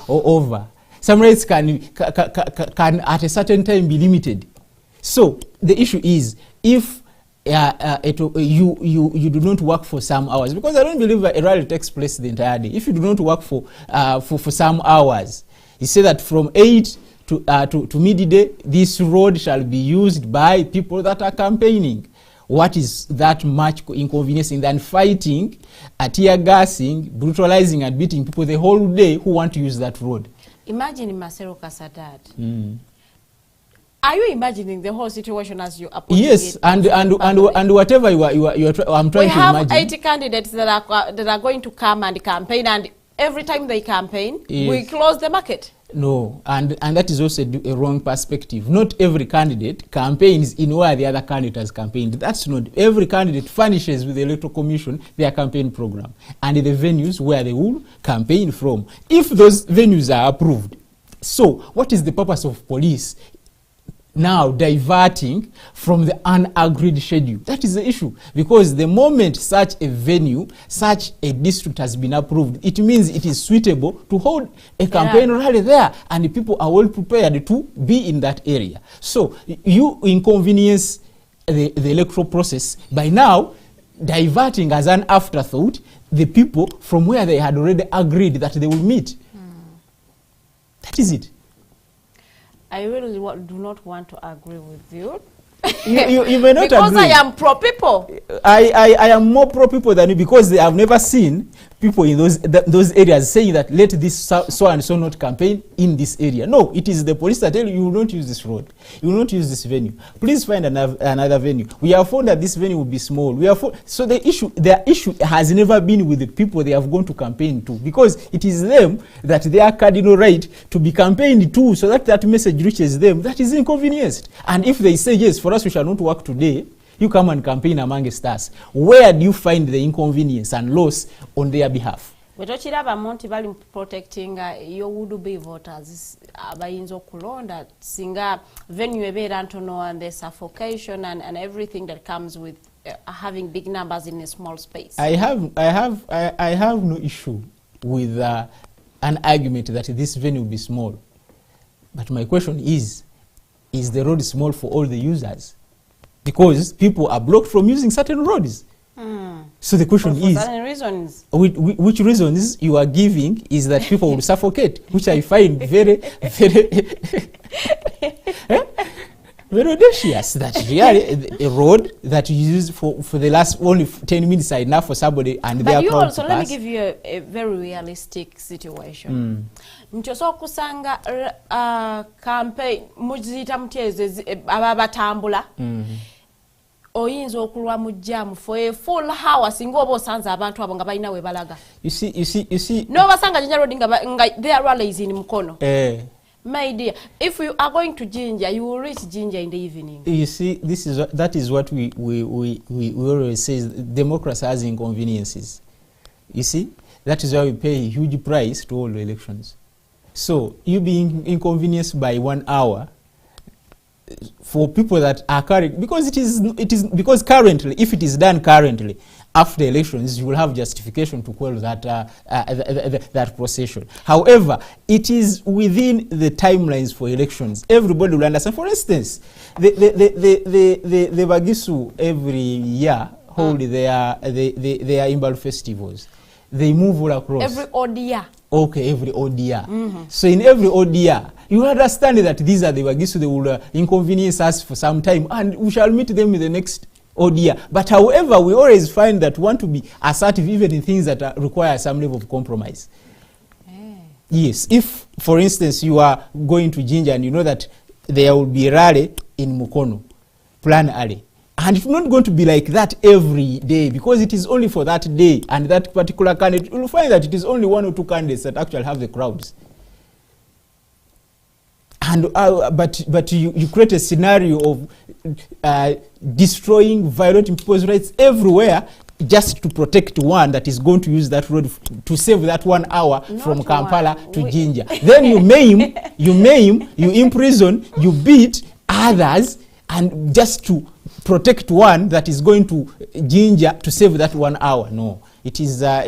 over. Some rights can at a certain time be limited. So the issue is, if you do not work for some hours, because I don't believe a rally takes place the entire day. If you do not work for some hours, you say that from 8 to midday, this road shall be used by people that are campaigning. What is that much inconveniencing than fighting, tear gassing, brutalizing and beating people the whole day who want to use that road? Imagine Maseruka Sadat. Are you imagining the whole situation as you approach? Yes, and whatever I'm trying to imagine. We have 80 candidates that are going to come and campaign, and every time they campaign, we close the market. No, and that is also a wrong perspective. Not every candidate campaigns in where the other candidate has campaigned. That's not. Every candidate furnishes with the Electoral Commission their campaign program and the venues where they will campaign from, if those venues are approved. So, what is the purpose of police now diverting from the unagreed schedule? That is the issue. Because the moment such a venue, such a district has been approved, it means it is suitable to hold a campaign rally there, and the people are well prepared to be in that area. So you inconvenience the electoral process by now diverting as an afterthought the people from where they had already agreed that they will meet. That is it. I really do not want to agree with you. You may not because agree. I am pro-people. I am more pro-people than you, because they have never seen people in those areas saying that let this so and so not campaign in this area. No, it is the police that tell you, you will not use this road, you will not use this venue. Please find another venue. We have found that this venue will be small. So their issue has never been with the people they have gone to campaign to, because it is them that they are cardinal right to be campaigned to, so that message reaches them. That is inconvenienced. And if they say, yes, for us we shall not work today, you come and campaign amongst us, where do you find the inconvenience and loss on their behalf? But what you have a monty value protecting your would be voters abayinzo kulonda singa venue eberantono and the suffocation and everything that comes with having big numbers in a small space. I have no issue with an argument that this venue will be small. But my question is the road small for all the users? Because people are blocked from using certain roads. So the question is, certain reasons. Which reasons you are giving is that people will suffocate, which I find very, very, very audacious. That really a road that you use for the last only 10 minutes are enough for somebody and their crowd to pass. But you also, let me give you a very realistic situation. Nchoso kusanga campaign mujita mteze ababatambula oyinza okulwa mu jam for a full hour singo obosanza abantu abo nga balina we balaga. You see no basanga Jinja Road nga their rallies in Mukono. My dear, if you are going to Jinja, you will reach Jinja in the evening. You see, that is what we always say. Democracy has inconveniences. You see, that is why we pay a huge price to all the elections. So you being inconvenienced by 1 hour for people that are current, because because currently, if it is done currently after elections, you will have justification to quell that procession. However, it is within the timelines for elections. Everybody will understand. For instance, the Bagisu every year hold their Imbal festivals. They move all across. Every odd year. Okay, every odd year. So in every odd year, you understand that these are the Bagisu, they will inconvenience us for some time, and we shall meet them in the next odd year. But however, we always find that we want to be assertive even in things that require some level of compromise. Yes, if, for instance, you are going to Jinja and you know that there will be a rally in Mukono, plan early. And it's not going to be like that every day, because it is only for that day and that particular candidate. You will find that it is only 1 or 2 candidates that actually have the crowds. And but you create a scenario of destroying, violating people's rights everywhere, just to protect one that is going to use that road to save that 1 hour from Kampala to Jinja. Then you maim, you imprison, you beat others, and just to protect one that is going to Jinja to save that 1 hour. No, it is there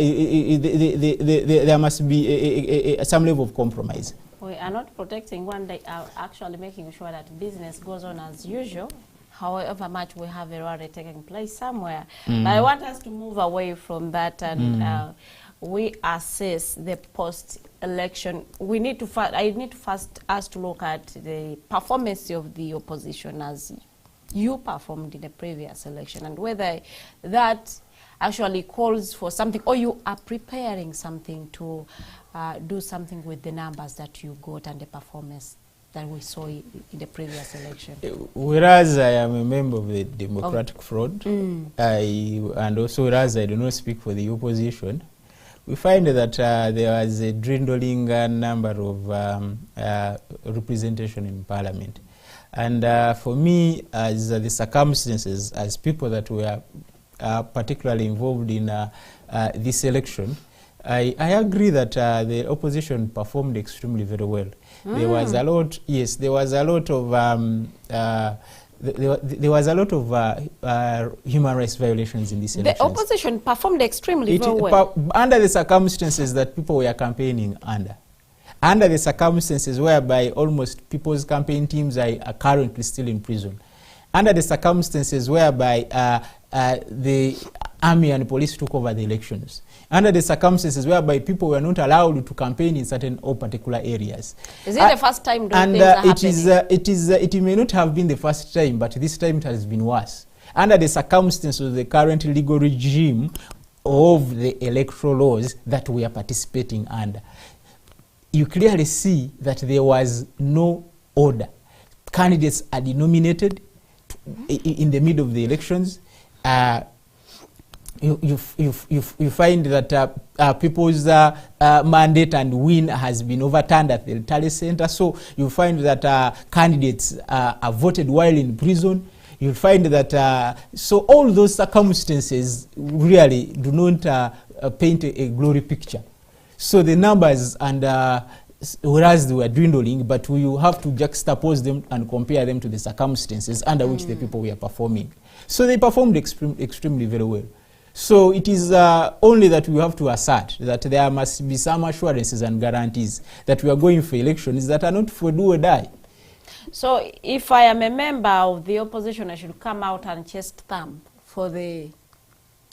must be some level of compromise. We are not protecting one, they are actually making sure that business goes on as usual, however much we have a rally taking place somewhere. But I want us to move away from that and we assess the post-election. I need to first us to look at the performance of the opposition as you performed in the previous election, and whether that actually calls for something, or you are preparing something to do something with the numbers that you got and the performance that we saw in the previous election. Whereas I am a member of the Democratic Front, and also whereas I do not speak for the opposition, we find that there was a dwindling number of representation in Parliament. And for me, as the circumstances, as people that were particularly involved in this election, I agree that the opposition performed extremely very well. There was a lot, yes, there was a lot of there was a lot of human rights violations in this election. The opposition performed extremely very well. Under the circumstances that people were campaigning under the circumstances whereby almost people's campaign teams are currently still in prison, under the circumstances whereby the army and police took over the elections, under the circumstances whereby people were not allowed to campaign in certain or particular areas. Is it the first time those things are happening? It may not have been the first time, but this time it has been worse. Under the circumstances of the current legal regime of the electoral laws that we are participating under, you clearly see that there was no order. Candidates are denominated in the middle of the elections. You find that people's mandate and win has been overturned at the tally center. So you find that candidates are voted while in prison. You find that so all those circumstances really do not paint a glory picture. So the numbers, and whereas they were dwindling, but we have to juxtapose them and compare them to the circumstances under which the people were performing. So they performed extremely very well. So it is only that we have to assert that there must be some assurances and guarantees that we are going for elections that are not for do or die. So if I am a member of the opposition, I should come out and chest thumb for the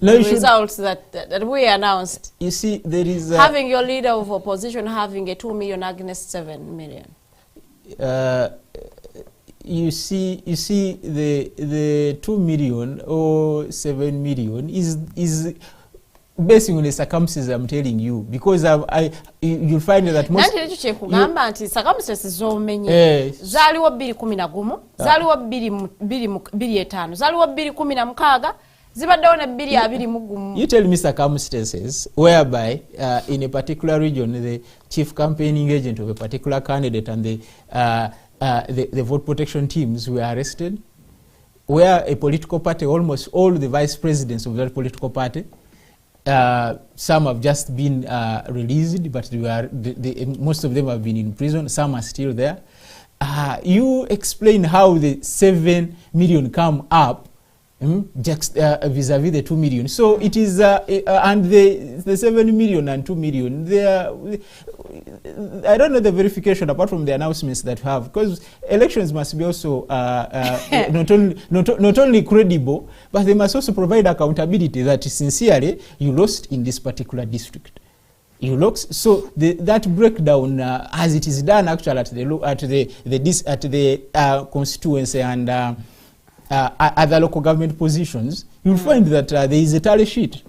results that we announced. You see, there is having your leader of opposition having a 2 million against 7 million. You see the 2 million or 7 million is based on the circumstances I'm telling you, because you'll find that most circumstances zaliwo 2011 zaliwo 2025 zaliwo 2016 you tell me circumstances whereby in a particular region the chief campaigning agent of a particular candidate and the vote protection teams were arrested, where a political party, almost all the vice presidents of that political party, some have just been released, but most of them have been in prison, some are still there. You explain how the 7 million come up vis-a-vis the 2 million. So it is, and the 7 million and 2 million, I don't know the verification apart from the announcements that we have, because elections must be also not only credible, but they must also provide accountability that sincerely you lost in this particular district. You lost. So that breakdown, as it is done actually at the constituency and other local government positions, you'll find that there is a tally sheet.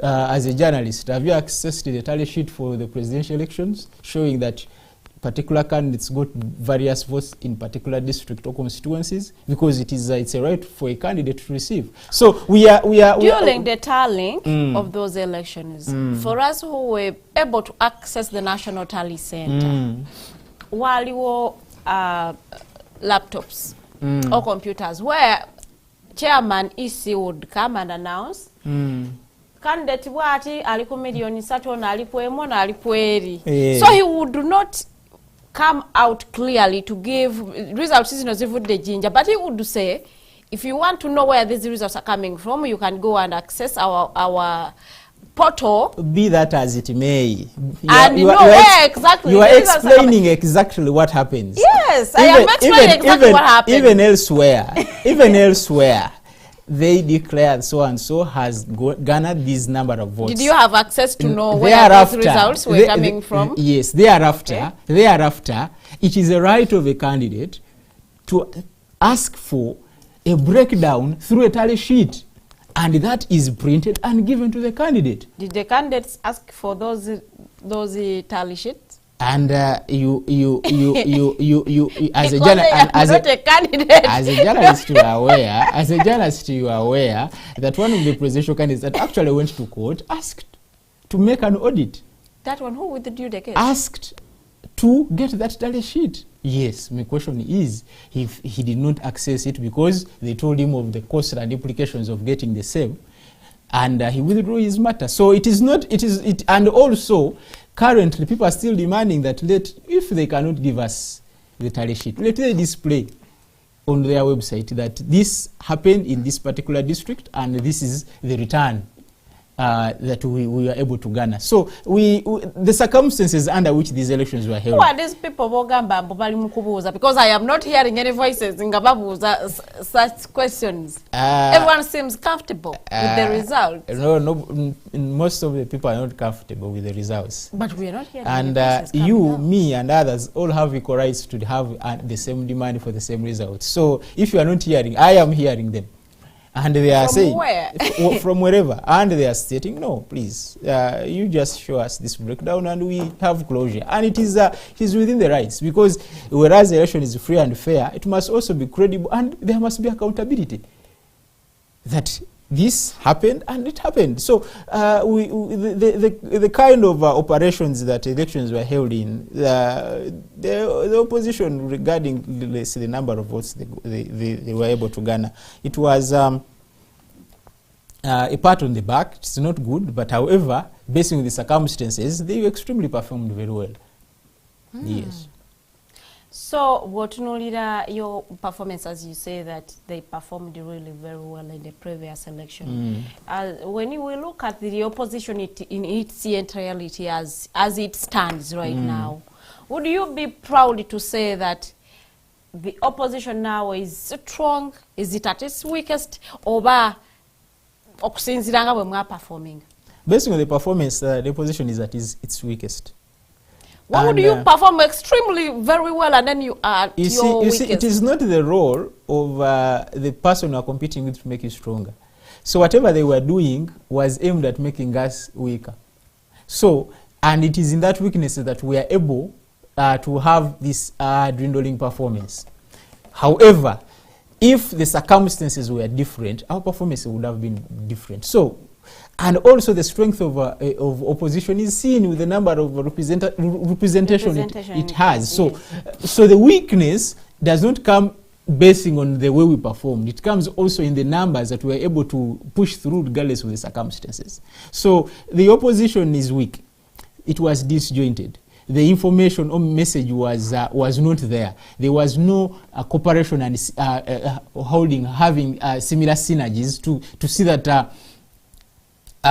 As a journalist, have you accessed the tally sheet for the presidential elections showing that particular candidates got various votes in particular district or constituencies? Because it's a right for a candidate to receive. So we are during the tallying of those elections, for us who were able to access the National Tally Center, while you were laptops or computers, where Chairman EC would come and announce candidate wati aliku milioni 3 na aliku 1 na aliku 2. So he would not come out clearly to give results the ginger, but he would say, if you want to know where these results are coming from, you can go and access our portal. Be that as it may. And you know exactly. You are explaining exactly what happens. Yes, I am explaining exactly what happens. Even elsewhere, they declared so and so has garnered this number of votes. Did you have access to know where those results were coming from? Yes, thereafter, it is a right of a candidate to ask for a breakdown through a tally sheet, and that is printed and given to the candidate. Did the candidates ask for those tally sheets? And as a journalist, you are aware that one of the presidential candidates that actually went to court asked to make an audit. That one, who withdrew the case? Asked to get that tally sheet. Yes, my question is, if he did not access it because they told him of the cost and implications of getting the same, and he withdrew his matter. So it is not, and also, currently people are still demanding that if they cannot give us the tally sheet, let they display on their website that this happened in this particular district and this is the return that we were able to garner. So the circumstances under which these elections were held. Who are these people? Because I am not hearing any voices in such questions. Everyone seems comfortable with the results. No, most of the people are not comfortable with the results. But we are not hearing and any voices you, me, and others all have equal rights to have the same demand for the same results. So if you are not hearing, I am hearing them. And they are saying, where? From wherever, and they are stating, no, please, you just show us this breakdown and we have closure. And it is within the rights, because whereas the election is free and fair, it must also be credible and there must be accountability that this happened and it happened. So the kind of operations that elections were held in, the opposition regarding the number of votes they were able to garner, it was a pat on the back. It's not good, but however, based on the circumstances, they extremely performed very well. Yes. So, what your performance, as you say that they performed really very well in the previous election. When we look at the opposition in its entirety as it stands right now, would you be proud to say that the opposition now is strong? Is it at its weakest? Or performing? Based on the performance, the opposition is at its weakest. Why would you perform extremely very well and then you are your weakest? See, it is not the role of the person you are competing with to make you stronger. So whatever they were doing was aimed at making us weaker. So, and it is in that weakness that we are able to have this dwindling performance. However, if the circumstances were different, our performance would have been different. So, and also the strength of opposition is seen with the number of representation it has. So, so the weakness does not come basing on the way we performed. It comes also in the numbers that we are able to push through regardless of the circumstances. So the opposition is weak. It was disjointed. The information or message was not there. There was no cooperation and having similar synergies to see that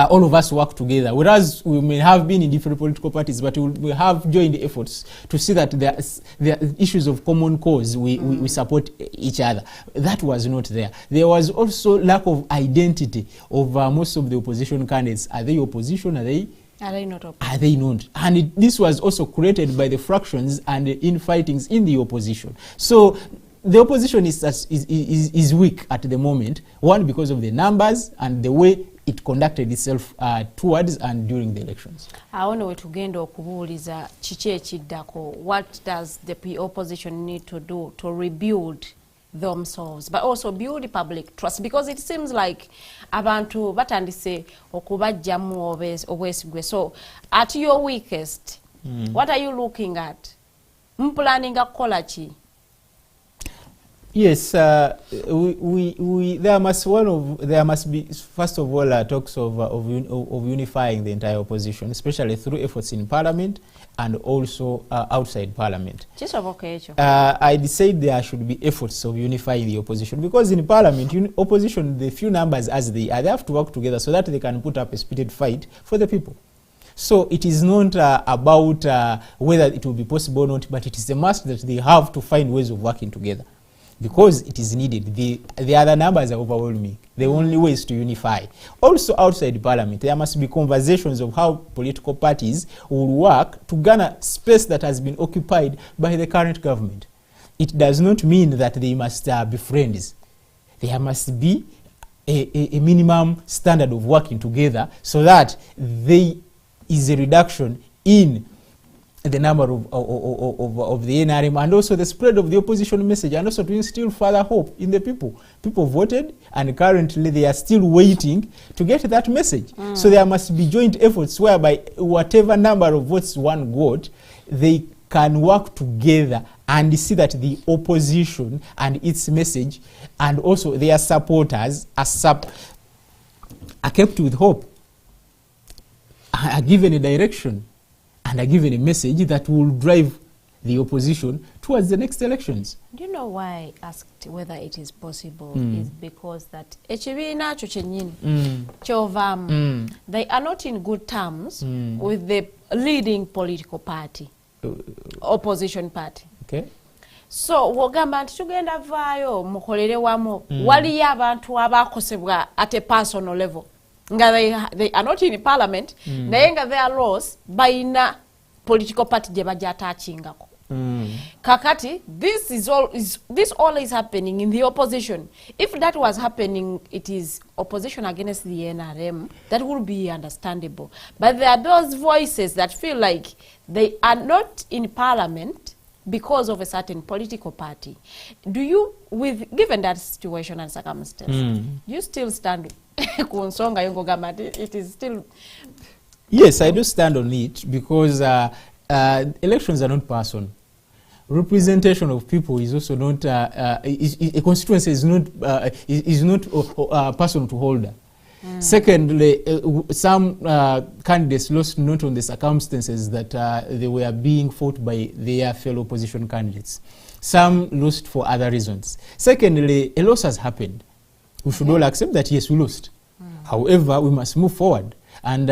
all of us work together. Whereas we may have been in different political parties, but we have joined efforts to see that there are issues of common cause. We support each other. That was not there. There was also lack of identity of most of the opposition candidates. Are they opposition? Are they not opposition? Are they not? And this was also created by the fractions and the infightings in the opposition. So the opposition is weak at the moment. One, because of the numbers and the way it conducted itself towards and during the elections. What does the opposition need to do to rebuild themselves, but also build public trust? Because it seems like abantu batandise okubajjamu obwesigwe. So at your weakest, what are you looking at? Planning a kolachi? Yes, there must be first of all talks of unifying the entire opposition, especially through efforts in Parliament and also outside Parliament. I'd say there should be efforts of unifying the opposition, because in Parliament, opposition, the few numbers as they are, they have to work together so that they can put up a spirited fight for the people. So it is not about whether it will be possible or not, but it is a must that they have to find ways of working together, because it is needed. The other numbers are overwhelming. The only way is to unify. Also outside Parliament, there must be conversations of how political parties will work to garner space that has been occupied by the current government. It does not mean that they must be friends. There must be a minimum standard of working together so that there is a reduction in the number of the NRM, and also the spread of the opposition message, and also to instill further hope in the people. People voted, and currently they are still waiting to get that message. So there must be joint efforts whereby whatever number of votes one got, they can work together and see that the opposition and its message and also their supporters are kept with hope, are given a direction, and are given a message that will drive the opposition towards the next elections. Do you know why I asked whether it is possible? Is because that they are not in good terms with the leading political party, opposition party. Okay. So wogamba nti tugenda vaayo mukolere wamu waliyo abantu abakosebwa at a personal level nga they are not in parliament naye nga they are lost bayina political party gye bajja attachingako. Kakati this all is happening in the opposition. If that was happening, it is opposition against the NRM, that would be understandable. But there are those voices that feel like they are not in parliament because of a certain political party. Do you, given that situation and circumstance, you still stand kunsonga yongo gama? It is still... Yes, I do stand on it because elections are not personal. Representation of people is also not a constituency is not personal to holder. Secondly, some candidates lost not on the circumstances that they were being fought by their fellow opposition candidates. Some lost for other reasons. Secondly, a loss has happened. We should all accept that yes, we lost. However, we must move forward, and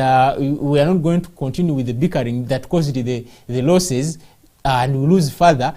we are not going to continue with the bickering that caused the losses. And we lose further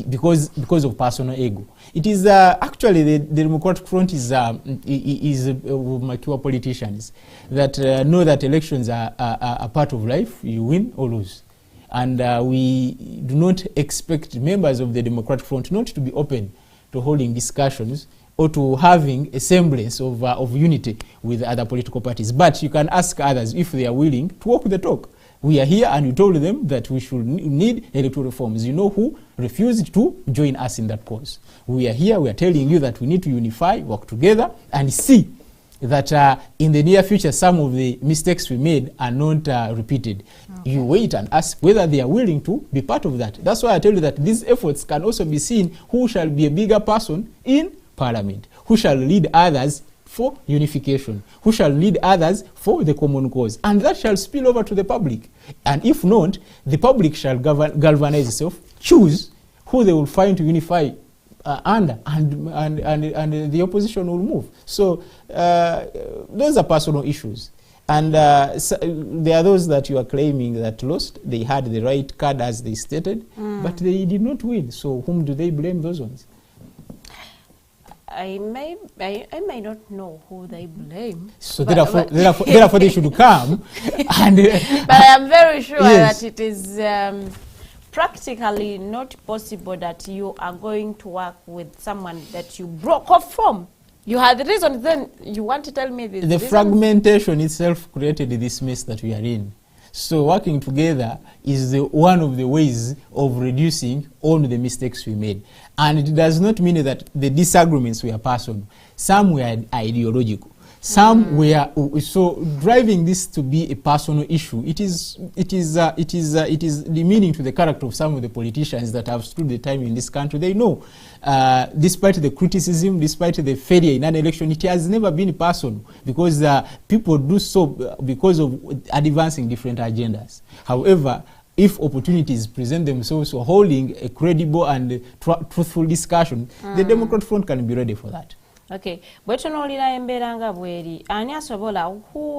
because of personal ego. It is actually the Democratic Front is mature politicians that know that elections are a part of life. You win or lose, and we do not expect members of the Democratic Front not to be open to holding discussions or to having a semblance of unity with other political parties. But you can ask others if they are willing to walk the talk. We are here and we told them that we should need electoral reforms. You know who refused to join us in that cause. We are here, we are telling you that we need to unify, work together, and see that in the near future some of the mistakes we made are not repeated. Okay. You wait and ask whether they are willing to be part of that. That's why I tell you that these efforts can also be seen who shall be a bigger person in Parliament, who shall lead others for unification, who shall lead others for the common cause, and that shall spill over to the public. And if not, the public shall galvanize itself, choose who they will find to unify under, and the opposition will move. So those are personal issues. And so there are those that you are claiming that lost. They had the right card as they stated, but they did not win. So whom do they blame those ones? I may not know who they blame. So therefore they should come. And, but I am very sure yes, that it is practically not possible that you are going to work with someone that you broke off from. You had the reason, then you want to tell me this. The fragmentation itself created this mess that we are in. So working together is one of the ways of reducing all the mistakes we made. And it does not mean that the disagreements were personal. Some were ideological. Some were, so driving this to be a personal issue, it is demeaning to the character of some of the politicians that have stood the time in this country. They know, despite the criticism, despite the failure in an election, it has never been personal, because people do so because of advancing different agendas. However, if opportunities present themselves for holding a credible and truthful discussion, the Democrat Front can be ready for that. Okay, but who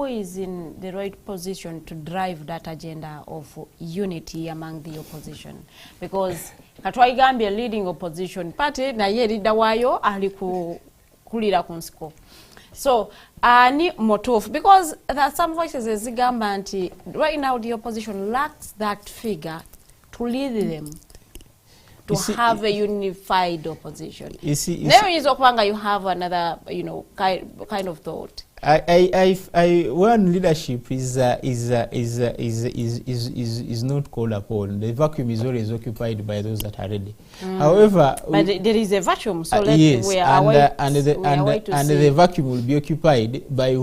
is in the right position to drive that agenda of unity among the opposition? Because Katwai Gambia leading opposition party na ye leader wayo alikulira kunsko. So ani motof, because there are some voices as Gambia right now the opposition lacks that figure to lead them to have a unified opposition. You have another, kind of thought. When leadership is not called upon, the vacuum is always occupied by those that are ready. However, but there is a vacuum, so yes, we are the vacuum will be occupied by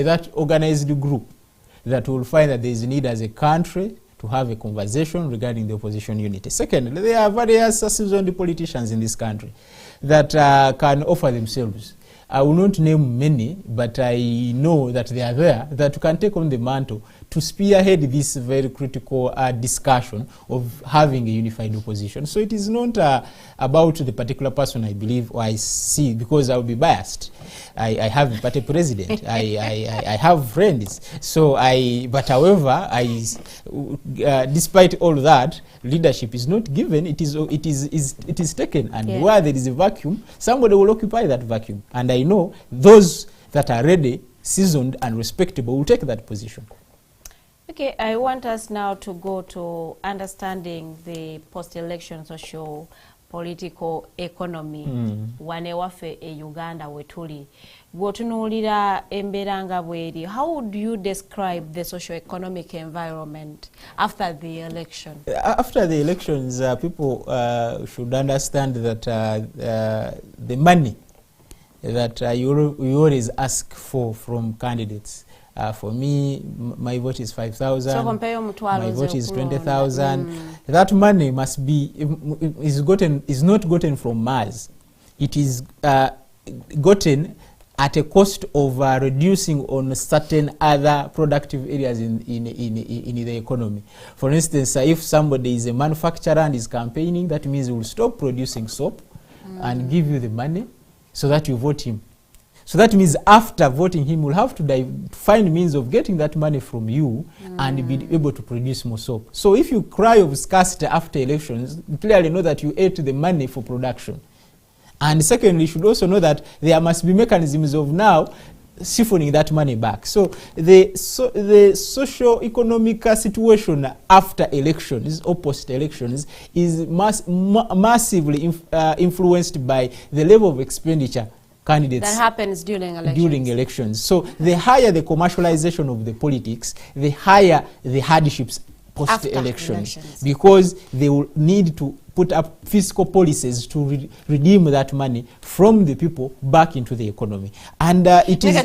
that organized group that will find that there is a need as a country to have a conversation regarding the opposition unity. Second, there are various seasoned politicians in this country that can offer themselves. I will not name many, but I know that they are there, that can take on the mantle to spearhead this very critical discussion of having a unified opposition. So it is not about the particular person I believe or I see, because I will be biased. I have a party president. I have friends. So but however, despite all that, leadership is not given. It is taken, and where there is a vacuum, somebody will occupy that vacuum. And I know those that are ready, seasoned, and respectable will take that position. Okay, I want us now to go to understanding the post-election social political economy. Wane wafe Uganda wetuli. Gwotunulira emberanga bweri. How would you describe the socio-economic environment after the election? After the elections, people should understand that the money that you always ask for from candidates. For me, my vote is 5,000. So my vote is 20,000. That money must be is not gotten from Mars. It is gotten at a cost of reducing on certain other productive areas in the economy. For instance, if somebody is a manufacturer and is campaigning, that means he will stop producing soap and give you the money so that you vote him. So that means after voting him, we'll have to find means of getting that money from you and be able to produce more soap. So if you cry of scarcity after elections, you clearly know that you ate the money for production. And secondly, you should also know that there must be mechanisms of now siphoning that money back. So the socio-economic situation after elections or post-elections is massively influenced by the level of expenditure candidates that happens during elections. So the higher the commercialization of the politics, the higher the hardships post-elections, because they will need to put up fiscal policies to redeem that money from the people back into the economy. And it is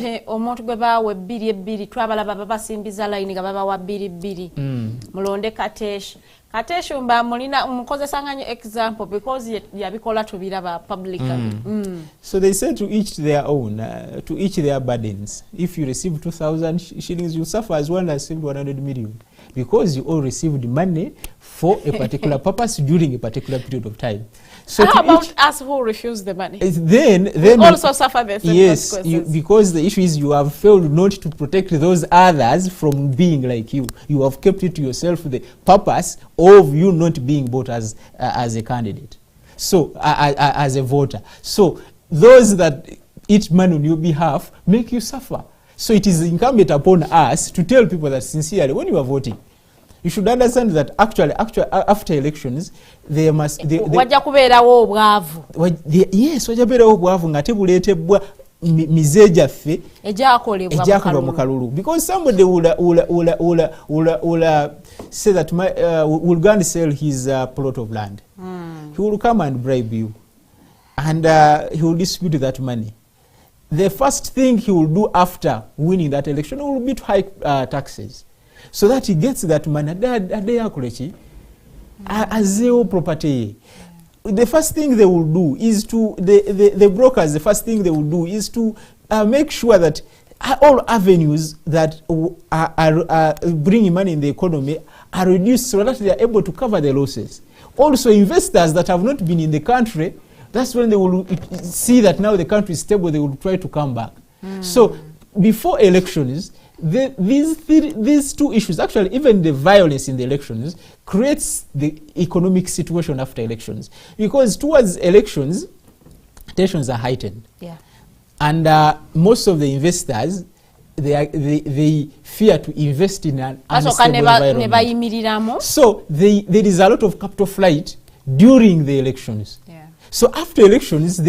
Kateshumba mulina umukozesanga example because yabikola tubiraba publicly. So they say to each their own, to each their burdens. If you receive 2,000 shillings, you suffer as one has received 100 million, because you all received money for a particular purpose during a particular period of time. So how about us who refuse the money? Then also suffer the same consequences. Because the issue is you have failed not to protect those others from being like you. You have kept it to yourself the purpose of you not being bought as a candidate, so as a voter. So those that eat money on your behalf make you suffer. So it is incumbent upon us to tell people that sincerely, when you are voting, you should understand that actually after elections there must wajja kubeerawo obwavu. Yes, wajja kubeerawo obwavu nga tebuleetebwa mize gyaffe egyakolebwa mu kalulu, because somebody will say that will go and sell his plot of land. He will come and bribe you, and he will dispute that money. The first thing he will do after winning that election will be to hike taxes, so that he gets that money as zero property. The first thing they will do is the brokers, the first thing they will do is to make sure that all avenues that are bringing money in the economy are reduced, so that they are able to cover the losses. Also, investors that have not been in the country, that's when they will see that now the country is stable, they will try to come back. So before elections, these two issues, actually even the violence in the elections, creates the economic situation after elections, because towards elections tensions are heightened, and most of the investors they fear to invest in an unstable environment. So there is a lot of capital flight during the elections. So after elections,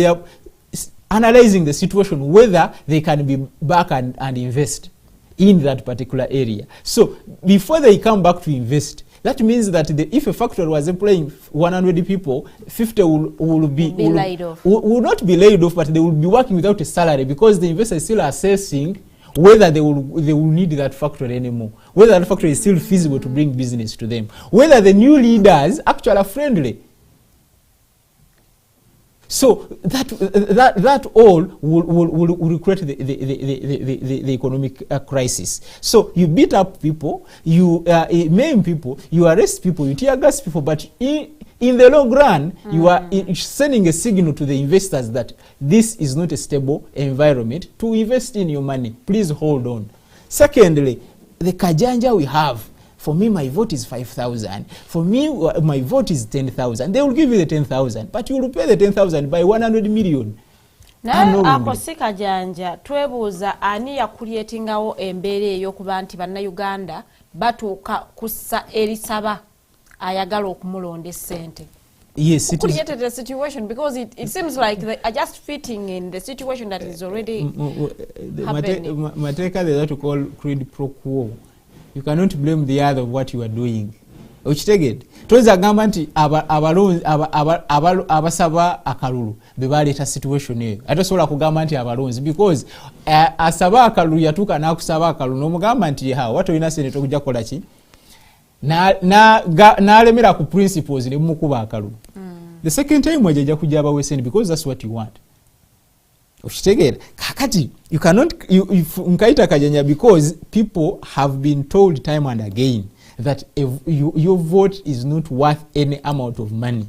analyzing the situation, whether they can be back and invest in that particular area. So before they come back to invest, that means that if a factory was employing 100 people, 50 will not be laid off, but they will be working without a salary, because the investor is still assessing whether they will need that factory anymore, whether that factory is still feasible to bring business to them, whether the new leaders actually are friendly. So that all will create the economic crisis. So you beat up people, you maim people, you arrest people, you tear gas people, but in the long run, you are sending a signal to the investors that this is not a stable environment to invest in your money. Please hold on. Secondly, the kajanja we have. For me, my vote is 5,000. For me, my vote is 10,000. They will give you the 10,000, but you will pay the 10,000 by 100 million. Naye ako si kajanja, twebuuza ani yakulyetingawo embeera ey'okuba nti bannayuganda batuuka kussa erisaba ayagala okumulonda essente. Yes, it created a situation, because it seems like they are just fitting in the situation that is already happening. Mateka, they have to call quid pro quo. You cannot blame the other of what you are doing. Okitegedde. Toza gamba nti abasaba akalulu bebaleeta situation eyo. Atosobola kugamba nti abalonzi, because asaba akalulu yatuuka n'akusaba akalulu n'omugamba nti watu olina sente tokujja kukola ki? N'alemera ku principles ne mumukuba akalulu. The second time wajja kujja abawe sente, because that's what you want. Okitegera kakati you cannot nkaita kajanya, because people have been told time and again that your vote is not worth any amount of money.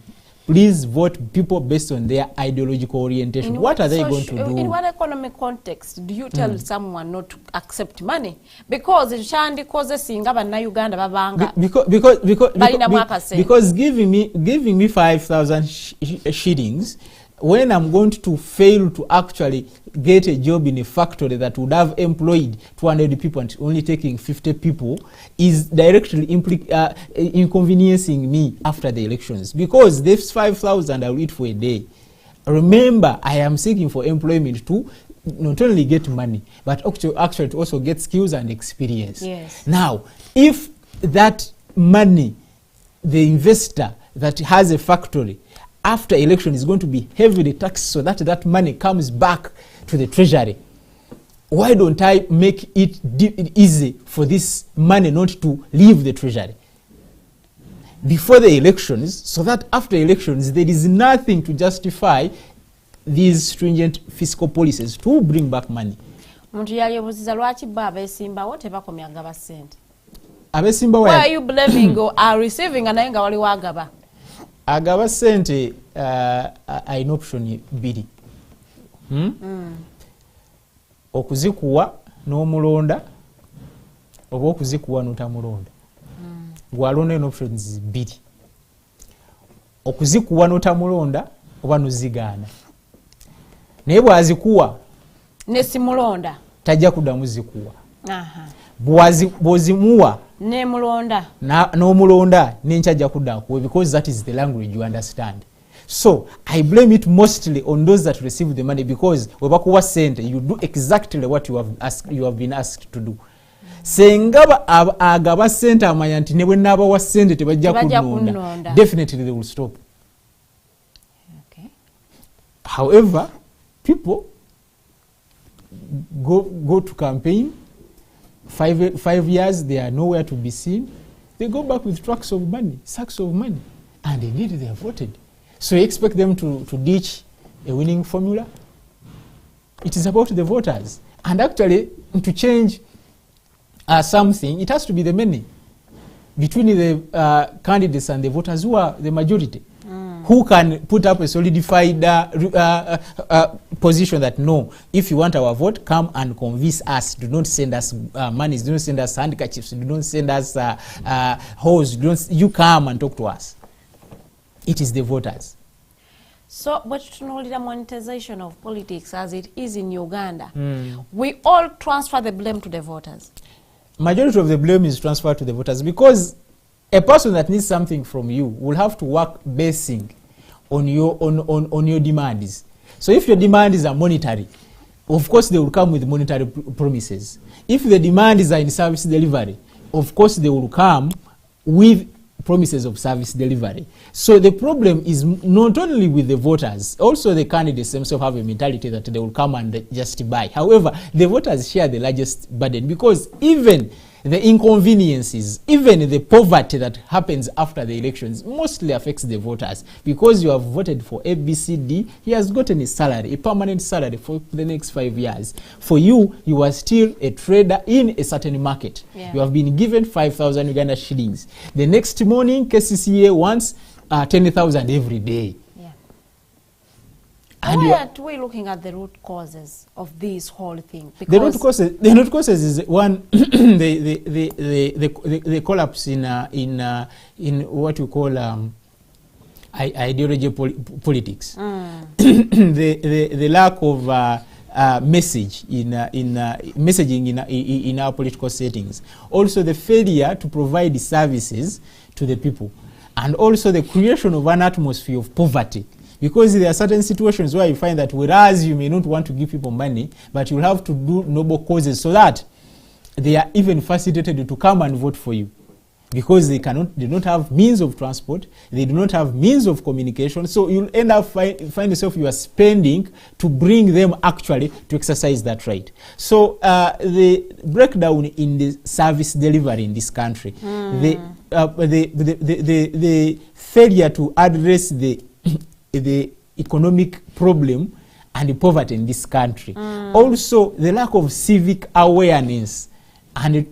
Please vote people based on their ideological orientation. What are they going to do? In what economic context do you tell someone not to accept money? Because because giving me 5,000 shillings when I'm going to fail to actually get a job in a factory that would have employed 200 people and only taking 50 people is directly inconveniencing me after the elections, because this 5,000 I will eat for a day. Remember, I am seeking for employment to not only get money, but actually to also get skills and experience. Yes. Now, if that money, the investor that has a factory, after election is going to be heavily taxed so that that money comes back to the treasury, why don't I make it easy for this money not to leave the treasury before the elections, so that after elections there is nothing to justify these stringent fiscal policies to bring back money? Why are you blaming or are receiving an anger wagaba? Agaba sente aina option biri. Okuzikuwa n'omulonda oba okuzikuwa n'otamulonda. Gwalonda eno options biri. Okuzikuwa n'otamulonda oba n'ozigaana. Naye bw'azikuwa ne simulonda tajja kuddamu zikuwa. Bw'ozimuwa n'omulonda n'enkyajja kudda kuwe, because that is the language you understand. So I blame it mostly on those that receive the money, because webakuwa sente you do exactly what you have been asked to do. Senga agaba sente amanya nti ne bwe n'abawa sente tebajja kunonda, definitely they will stop. Okay. However, people go to campaign. 5 years, they are nowhere to be seen. They go back with trucks of money, sacks of money, and indeed they are voted. So you expect them to ditch a winning formula? It is about the voters. And actually, to change something, it has to be the many. Between the candidates and the voters who are the majority. Who can put up a solidified position that no, if you want our vote, come and convince us. Do not send us money. Do not send us handkerchiefs. Do not send us hose. You come and talk to us. It is the voters. So, but to know the monetization of politics as it is in Uganda, we all transfer the blame to the voters. Majority of the blame is transferred to the voters, because a person that needs something from you will have to work basing on your demands. So if your demand is a monetary, of course they will come with monetary promises. If the demand is in service delivery, of course they will come with promises of service delivery. So the problem is not only with the voters, also the candidates themselves have a mentality that they will come and just buy. However, the voters share the largest burden, because even the inconveniences, even the poverty that happens after the elections mostly affects the voters, because you have voted for ABCD, he has gotten a salary, a permanent salary for the next 5 years. For you, you are still a trader in a certain market. Yeah. You have been given 5,000 Uganda shillings. The next morning, KCCA wants 10,000 every day. And why aren't we looking at the root causes of this whole thing? Because the root causes is one, the collapse in what we call ideology politics. The lack of messaging in our political settings. Also the failure to provide services to the people, and also the creation of an atmosphere of poverty. Because there are certain situations where you find that whereas you may not want to give people money, but you'll have to do noble causes so that they are even facilitated to come and vote for you. Because they don't have means of transport, they do not have means of communication, so you'll end up find yourself you are spending to bring them actually to exercise that right. So the breakdown in the service delivery in this country, the failure to address the economic problem and the poverty in this country. Also the lack of civic awareness and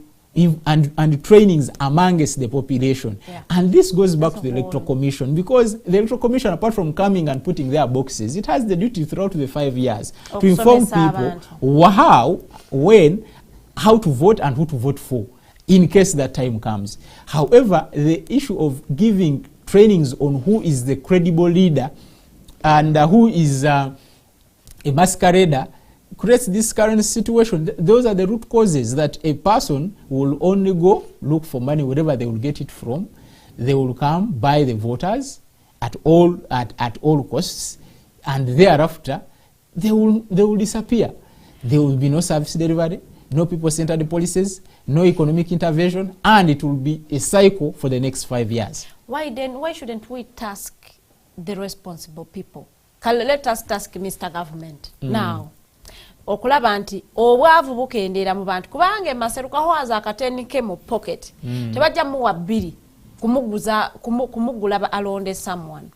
trainings amongst the population. And this goes back to the Electoral Commission, because the Electoral Commission, apart from coming and putting their boxes, it has the duty throughout the 5 years to inform people how, when, how to vote and who to vote for in case that time comes. However, the issue of giving trainings on who is the credible leader and who is a masquerader creates this current situation. Those are the root causes, that a person will only go look for money wherever they will get it from. They will come buy the voters at all costs, and thereafter they will disappear. There will be no service delivery, no people-centered policies, no economic intervention, and it will be a cycle for the next 5 years. Why shouldn't we task the responsible people? Let us task Mr. Government now. Okulaba nti obwavu bukendeera mu bantu, kubanga Maseruka hwaza akatenike mu pocket tebajja muwa bbiri kumugula alonde someone.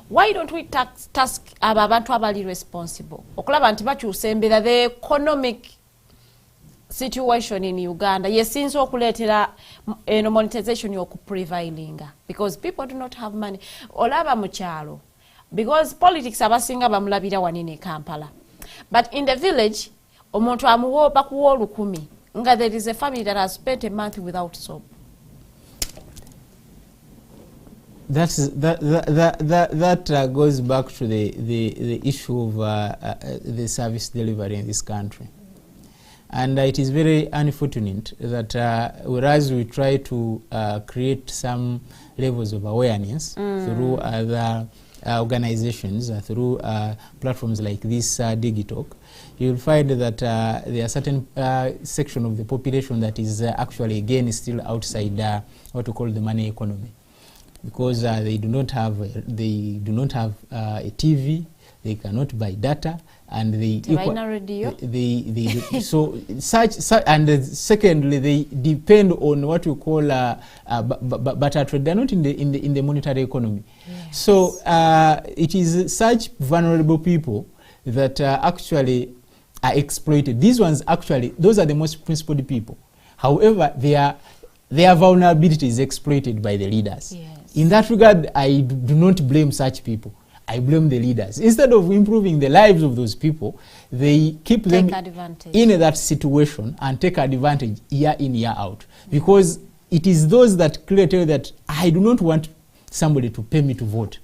Why don't we task abo abantu abali responsible okulaba nti bakyusa embeera, the economic situation in Uganda yesinza okuleetera monetization y'okuprevailinga, because people do not have money. Olaba mu kyalo, because politics abasinga bamulabira wanene Kampala, but in the village omuntu amuwa bakuwa 10,000 nga there is a family that has spent a month without soap. That goes back to the issue of the service delivery in this country. And it is very unfortunate that whereas we try to create some levels of awareness through other organizations, through platforms like this Digitalk, you will find that there are certain section of the population that is actually again still outside what we call the money economy, because they do not have a TV, they cannot buy data, and and secondly they depend on what we call barter trade. They're not in the monetary economy. Yes. So it is such vulnerable people that actually are exploited. These ones actually, those are the most principled people. However, their vulnerability is exploited by the leaders. Yes. In that regard, I do not blame such people. I blame the leaders. Instead of improving the lives of those people, they keep them in that situation and take advantage year in, year out. Because it is those that clearly tell you that I do not want somebody to pay me to vote.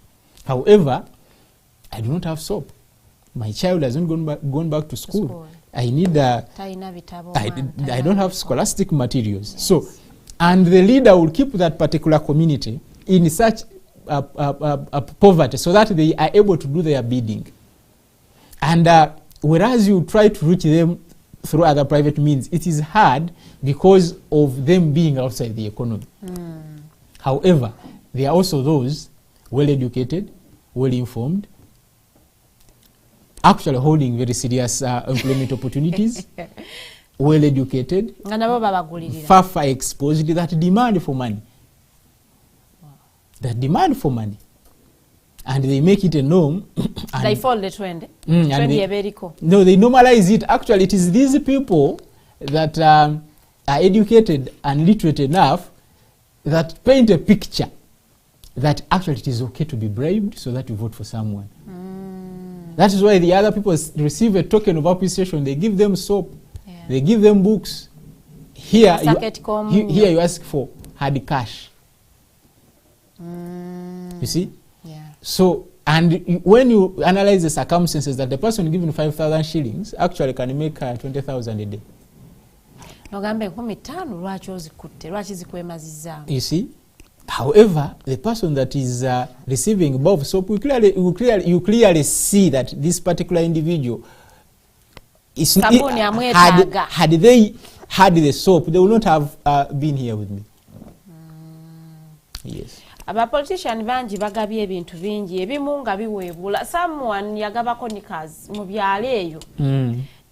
However, I do not have soap. My child hasn't gone back to school. I need I don't have scholastic materials. Yes. So, and the leader will keep that particular community in such poverty so that they are able to do their bidding. And whereas you try to reach them through other private means, it is hard because of them being outside the economy. However, there are also those well educated, well informed, actually holding very serious employment opportunities, well educated, far exposed, that demand for money. That demand for money. And they make it a norm. They follow the trend. No, they normalize it. Actually, it is these people that are educated and literate enough that paint a picture that actually it is okay to be bribed so that you vote for someone. That is why the other people receive a token of appreciation. They give them soap. They give them books. Here you ask for hard cash. You see? So, and when you analyze the circumstances, that the person given 5,000 shillings actually can make 20,000 a day. You see? However, the person that is receiving above soap, you clearly see that this particular individual is had they had the soap, they would not have been here with me. Yes. Aba politician banji bagabye ebintu bingi ebimu nga biweebula. Someone yagabako nickers mu byalo eyo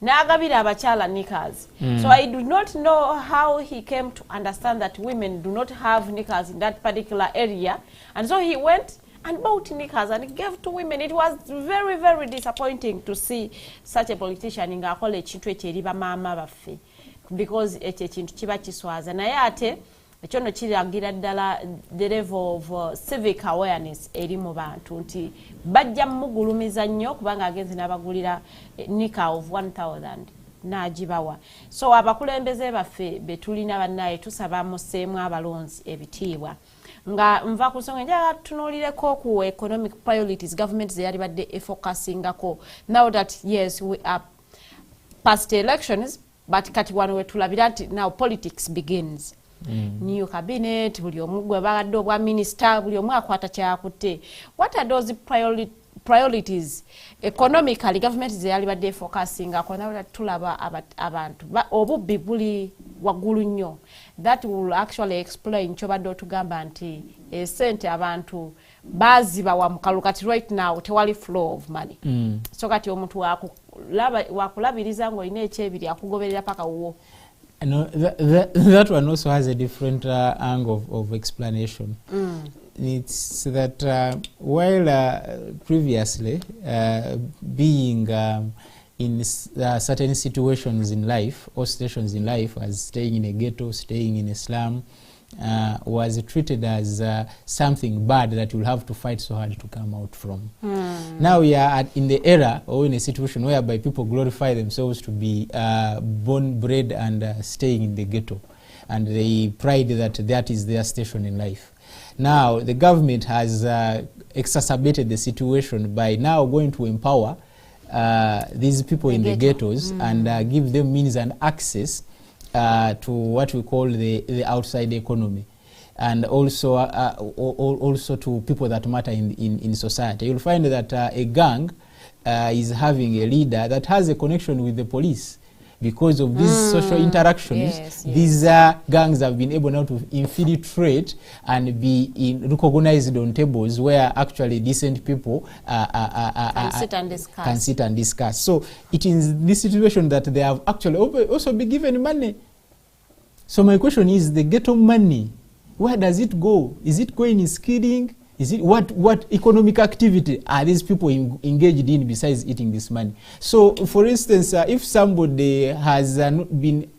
n'agabira abakyala nickers. So I do not know how he came to understand that women do not have nickers in that particular area, and so he went and bought nickers and gave to women. It was very, very disappointing to see such a politician ng'akola ekintu ekyo eri bamaama baffe, because ekyo ekintu kiba kiswaza naye ate ekyo no kiragira ddala the level of civic awareness eri mu bantu nti bajja mugulumiza nnyo kubanga agenzi n'abagulira nika of 1,000 n'agibawa. So abakulembeze baffe betulina bannaye tusaba museemu abalonzi ebitiibwa nga nva ku nsonga njagala tutunuulireko ku economic priorities government ze yali badde efocusingako. Now that yes we are past elections, but kati wano wetulabira nti now politics begins. New cabinet, buli omu gwe bagadde obwa minister, buli omu akwata kyakutte. What are those priorities economically government ze yali badde focusing akona tulaba abantu obubbi buli waggulu nnyo? That will actually explain kyobadde otugamba nti esente abantu baziba wa mukalu kati right now tewali flow of money. So kati omuntu wakulabiriza ng'olina ekyebiri akugoberera paka wo. No, that one also has a different angle of explanation. It's that while previously being in certain situations in life or stations in life, as staying in a ghetto, staying in a slum, was treated as something bad that you'll have to fight so hard to come out from. Now we are in the era or in a situation whereby people glorify themselves to be born, bred and staying in the ghetto, and they pride that that is their station in life. Now the government has exacerbated the situation by now going to empower these people in the ghettos and give them means and access to what we call the outside economy, and also also to people that matter in society. You'll find that a gang is having a leader that has a connection with the police. Because of these social interactions, these gangs have been able now to infiltrate and be recognized on tables where actually decent people can sit and discuss. So it is this situation that they have actually also been given money. So my question is, the ghetto money, where does it go? Is it going in skilling? Is it what economic activity are these people engaged in besides eating this money? So, for instance, if somebody has been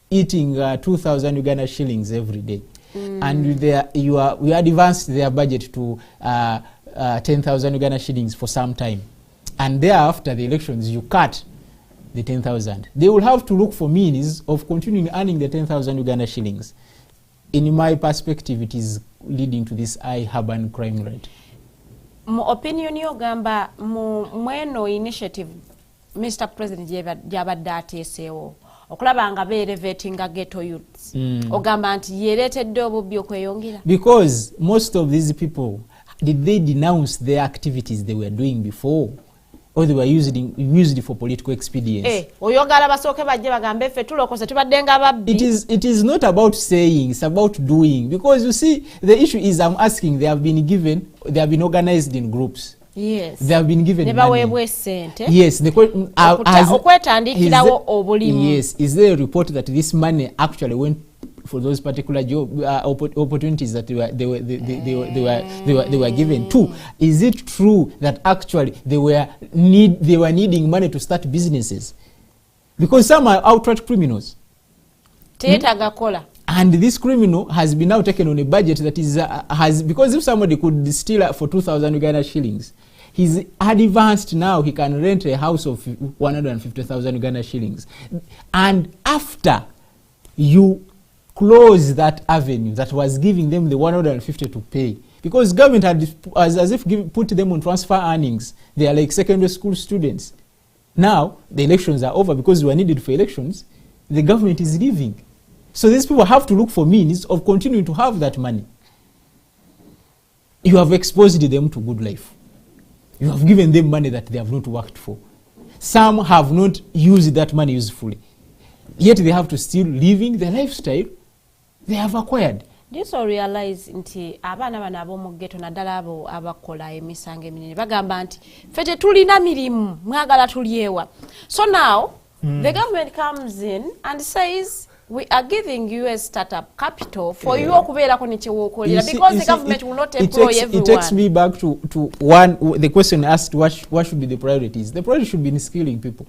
eating 2,000 Uganda shillings every day, and we advanced their budget to 10,000 Uganda shillings for some time, and thereafter the elections you cut the 10,000, they will have to look for means of continuing earning the 10,000 Uganda shillings. In my perspective, it is leading to this high urban crime rate. Mu opinion yo gamba mweno initiative Mr. President jabadde ateeseewo okulaba nga beelevatinga ghetto youths, ogamba nti yeeretedde obubbi okweyongera? Because most of these people, did they denounce their activities they were doing before? or they were used for political expedience. Oyogala basooke bajje bagambe ffe tulokose tubadde nga babbi. It is not about saying, it's about doing. Because you see, the issue is I'm asking, they have been organized in groups. Yes. They have been given money. Yes. Yes. Is there a report that this money actually went for those particular job opportunities that they were given? Two, is it true that actually they were needing money to start businesses? Because some are outright criminals. And this criminal has been now taken on a budget that is because if somebody could steal for 2,000 Uganda shillings, he's advanced now, he can rent a house of 150,000 Uganda shillings. And after you close that avenue that was giving them the 150 to pay, because government had as if put them on transfer earnings. They are like secondary school students. Now the elections are over because we are needed for elections. The government is leaving. So these people have to look for means of continuing to have that money. You have exposed them to good life. You have given them money that they have not worked for. Some have not used that money usefully. Yet they have to still living the lifestyle they have acquired. Do you so realize nti abana bana abomu ghetto naddala abo abakola emisango eminene bagamba nti fete tulina mirimu mwagala tuliewa. So now the government comes in and says we are giving you a startup capital for you okubeerako ne kyewokolera, because the government will not employ everyone. It takes me back to the question asked, what should be the priorities? The priority should be in skilling people.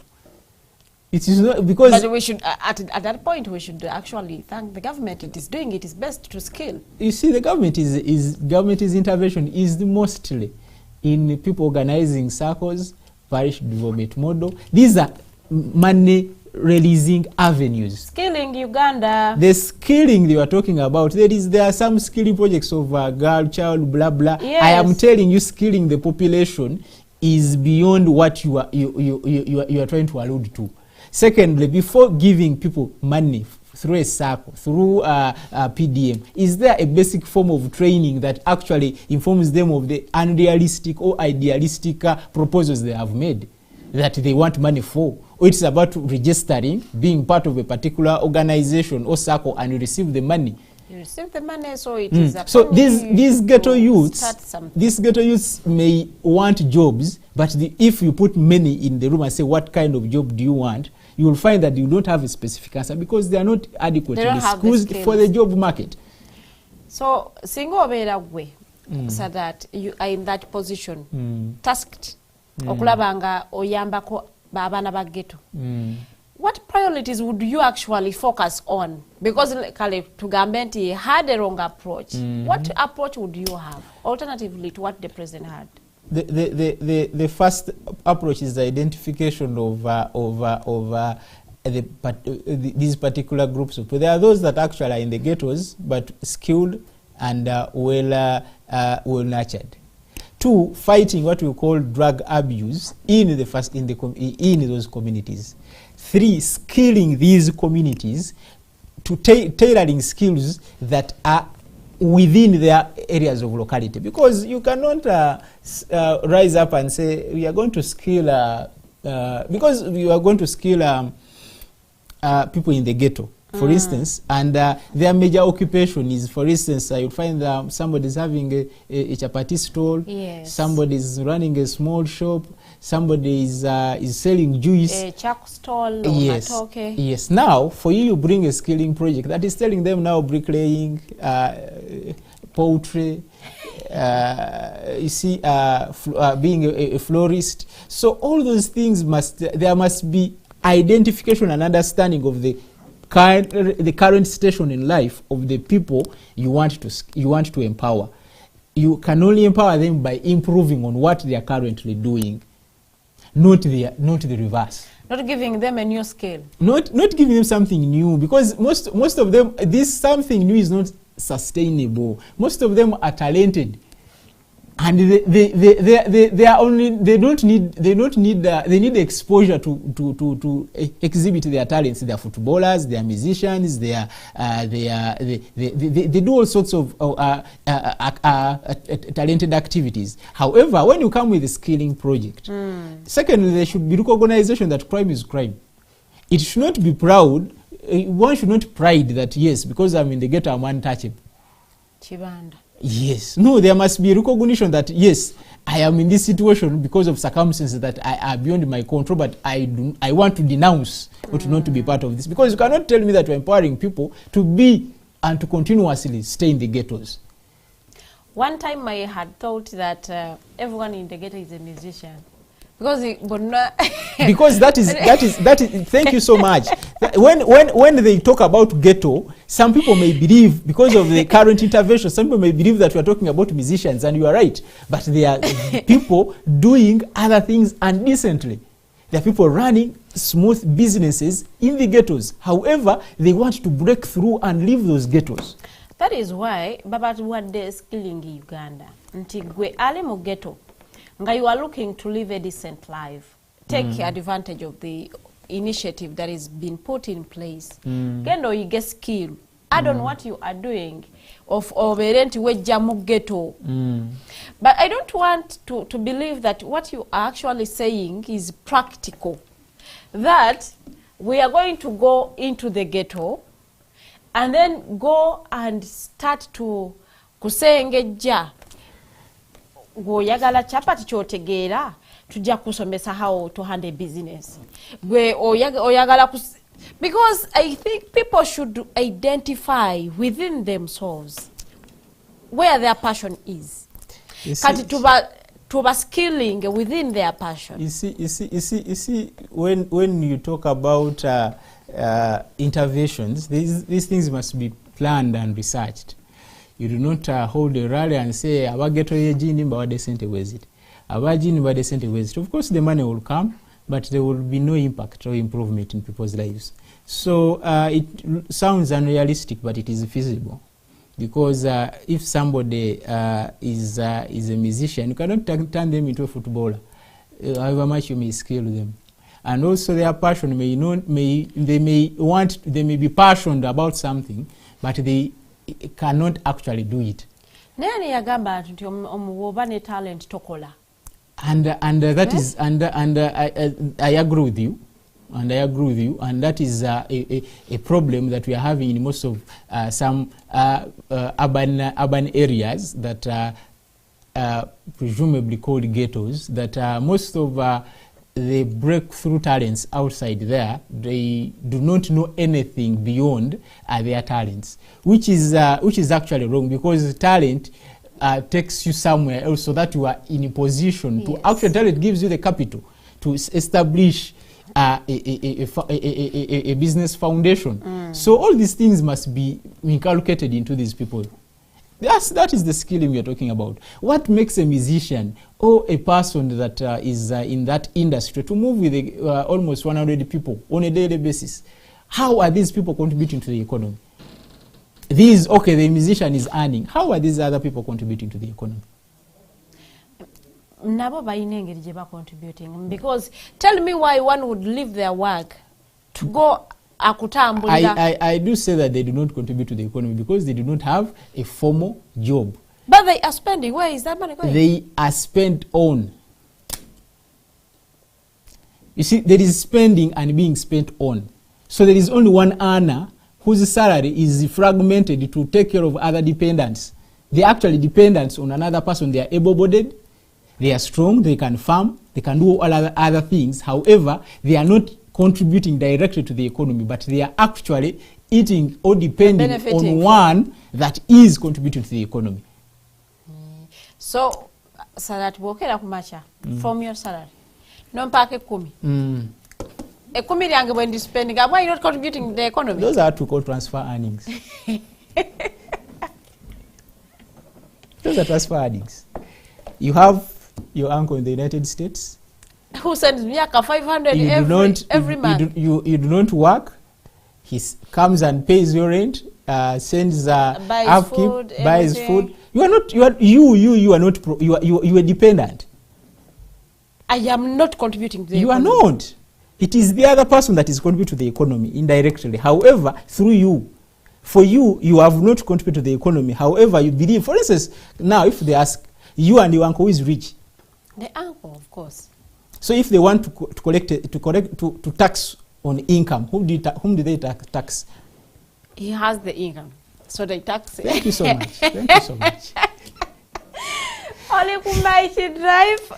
It is not because... But we should, at that point, we should actually thank the government. It is doing its best to skill. You see, the government's intervention is mostly in people organizing circles, parish development model. These are money releasing avenues. Skilling Uganda. The skilling they were talking about, there are some skilling projects of girl, child, blah blah. Yes. I am telling you, skilling the population is beyond what you are trying to allude to. Secondly, before giving people money through a circle, through PDM, is there a basic form of training that actually informs them of the unrealistic or idealistic proposals they have made that they want money for? Or it's about registering, being part of a particular organization or circle, and you receive the money. You receive the money, so it is a so these ghetto youths may want jobs, but if you put many in the room and say, what kind of job do you want, you will find that you don't have a specific answer because they are not adequately skilled for the job market. So, singo obera gwe, so that you are in that position, tasked, okulabanga oyambako babana ba ghetto. What priorities would you actually focus on? Because Kale Tugambenti had a wrong approach. What approach would you have, alternatively to what the president had? The first approach is the identification of these particular groups of people. There are those that actually are in the ghettos, but skilled and well nurtured. Two, fighting what we call drug abuse in those communities. Three, skilling these communities to tailoring skills that are within their areas of locality, because you cannot rise up and say we are going to skill because you are going to skill people in the ghetto, for instance, and their major occupation is, for instance, you find somebody is having a chapati stall, somebody is running a small shop, somebody is selling juice, a chalk stall, yes. Now, for you bring a skilling project that is telling them now bricklaying, poultry, you see, being a florist. So all those things there must be identification and understanding of the current station in life of the people you want to empower. You can only empower them by improving on what they are currently doing, not the reverse. Not giving them a new skill. Not giving them something new, because most of them, this something new is not sustainable. Most of them are talented. and they are only, they need exposure to exhibit their talents. They are footballers, they are musicians, they do all sorts of talented activities. However, when you come with a skilling project, secondly, there should be recognition that crime is crime. It should not be proud. One should not pride that, yes, because I'm in the ghetto, I'm untouchable. Chibanda. Yes. No, there must be recognition that, yes, I am in this situation because of circumstances that are beyond my control, but I want to denounce or to not to be part of this. Because you cannot tell me that you're empowering people to be and to continuously stay in the ghettos. One time I had thought that everyone in the ghetto is a musician. Because that is thank you so much. When they talk about ghetto, some people may believe, because of the current intervention, some people may believe that we are talking about musicians, and you are right, but there are people doing other things indecently. There are people running smooth businesses in the ghettos. However, they want to break through and leave those ghettos. That is why Baba Wadde skilling in Uganda. Ntigwe ale mu ghetto. You are looking to live a decent life. Take advantage of the initiative that is being put in place. Gendo you get skill. Add on what you are doing of overenti wejamu ghetto. But I don't want to believe that what you are actually saying is practical. That we are going to go into the ghetto and then go and start to kusengeja. Oyagala chapati chotegeera tujja kusomesa how to handle business. Oyagala because I think people should identify within themselves where their passion is. Kati tuba skilling within their passion. You see when you talk about interventions, these things must be planned and researched. You do not hold a rally and say, abageto yejini mba wadesente wezit. Abajini mba desente wezit. Of course, the money will come, but there will be no impact or improvement in people's lives. So it sounds unrealistic, but it is feasible. Because if somebody is a musician, you cannot turn them into a footballer, however much you may skill them. And also their passion they may be passionate about something, but they cannot actually do it. Nani yagamba nti omuwoba ne talent tokola. And that is I agree with you. And I agree with you, and that is a problem that we are having in most of some urban areas that are presumably called ghettos, that most of the breakthrough talents outside there, they do not know anything beyond their talents, which is actually wrong, because talent takes you somewhere else so that you are in a position to actually, talent gives you the capital to establish a business foundation. So all these things must be inculcated into these people. That is the skilling we are talking about. What makes a musician or a person that is in that industry to move with almost 100 people on a daily basis? How are these people contributing to the economy? The musician is earning. How are these other people contributing to the economy? Nabo bayinengeri je ba contributing, because tell me why one would leave their work to go akutambulira. I do say that they do not contribute to the economy because they do not have a formal job. But they are spending. Where is that money going? They are spent on. You see, there is spending and being spent on. So there is only one earner whose salary is fragmented to take care of other dependents. They are actually dependents on another person. They are able-bodied. They are strong, they can farm, they can do all other things. However, they are not contributing directly to the economy, but they are actually eating or depending on one that is contributing to the economy. So, Sadat, wokera kumacha from your salary. No mpake kumi. Ekumi yange when you spending, why are you not contributing to the economy? Those are what we call transfer earnings. Those are transfer earnings. You have your uncle in the United States who sends me 500 every month. You do not work. He comes and pays your rent, sends upkeep, buys food. You are not. You are not. You are dependent. I am not contributing to the You economy. are not. It is the other person that is contributing to the economy indirectly. However, through you, for you, you have not contributed to the economy. However, you believe. For instance, now if they ask you and your uncle who is rich, The uncle, of course. so if they want to tax on income, whom do they tax? He has the income, so they tax. Thank you so much. Thank you so much. Oli kumaichi drive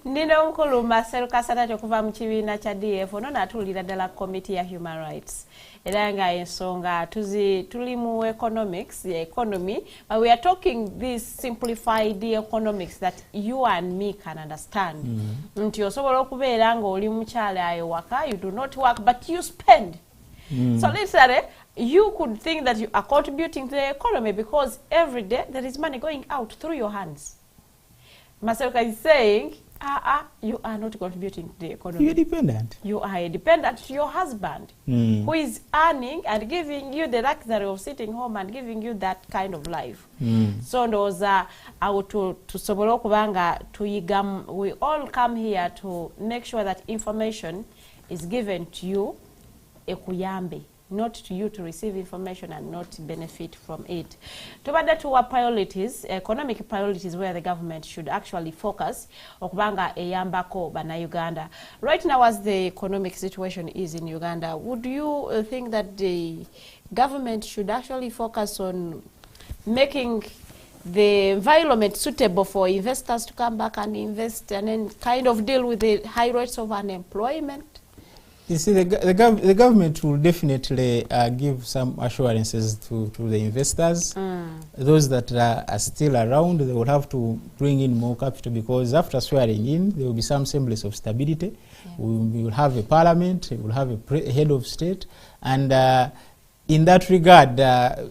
nino mkulu Maseruka Sadat okuva mu kibiina kya DF ono natulira ddala committee ya human rights era nga ensonga tuli mu economics, the economy, but we are talking this simplified economics that you and me can understand. Nti osobola okubeera nga oli mukyala ayo waka, you do not work but you spend. So literally, you could think that you are contributing to the economy because every day there is money going out through your hands. Maseruka is saying, you are not contributing to the economy. You are dependent. You are dependent to your husband, who is earning and giving you the luxury of sitting home and giving you that kind of life. So ndoza tusobola okubanga tuyigam. We all come here to make sure that information is given to you ekuyambe, not to you to receive information and not benefit from it. Tubadde tuwa priorities, economic priorities where the government should actually focus okubanga eyambako bana Uganda. Right now as the economic situation is in Uganda, would you think that the government should actually focus on making the environment suitable for investors to come back and invest and then kind of deal with the high rates of unemployment? You see, the government will definitely give some assurances to the investors. Those that are still around, they will have to bring in more capital because after swearing in, there will be some semblance of stability. We will have a parliament, we will have a head of state, and in that regard,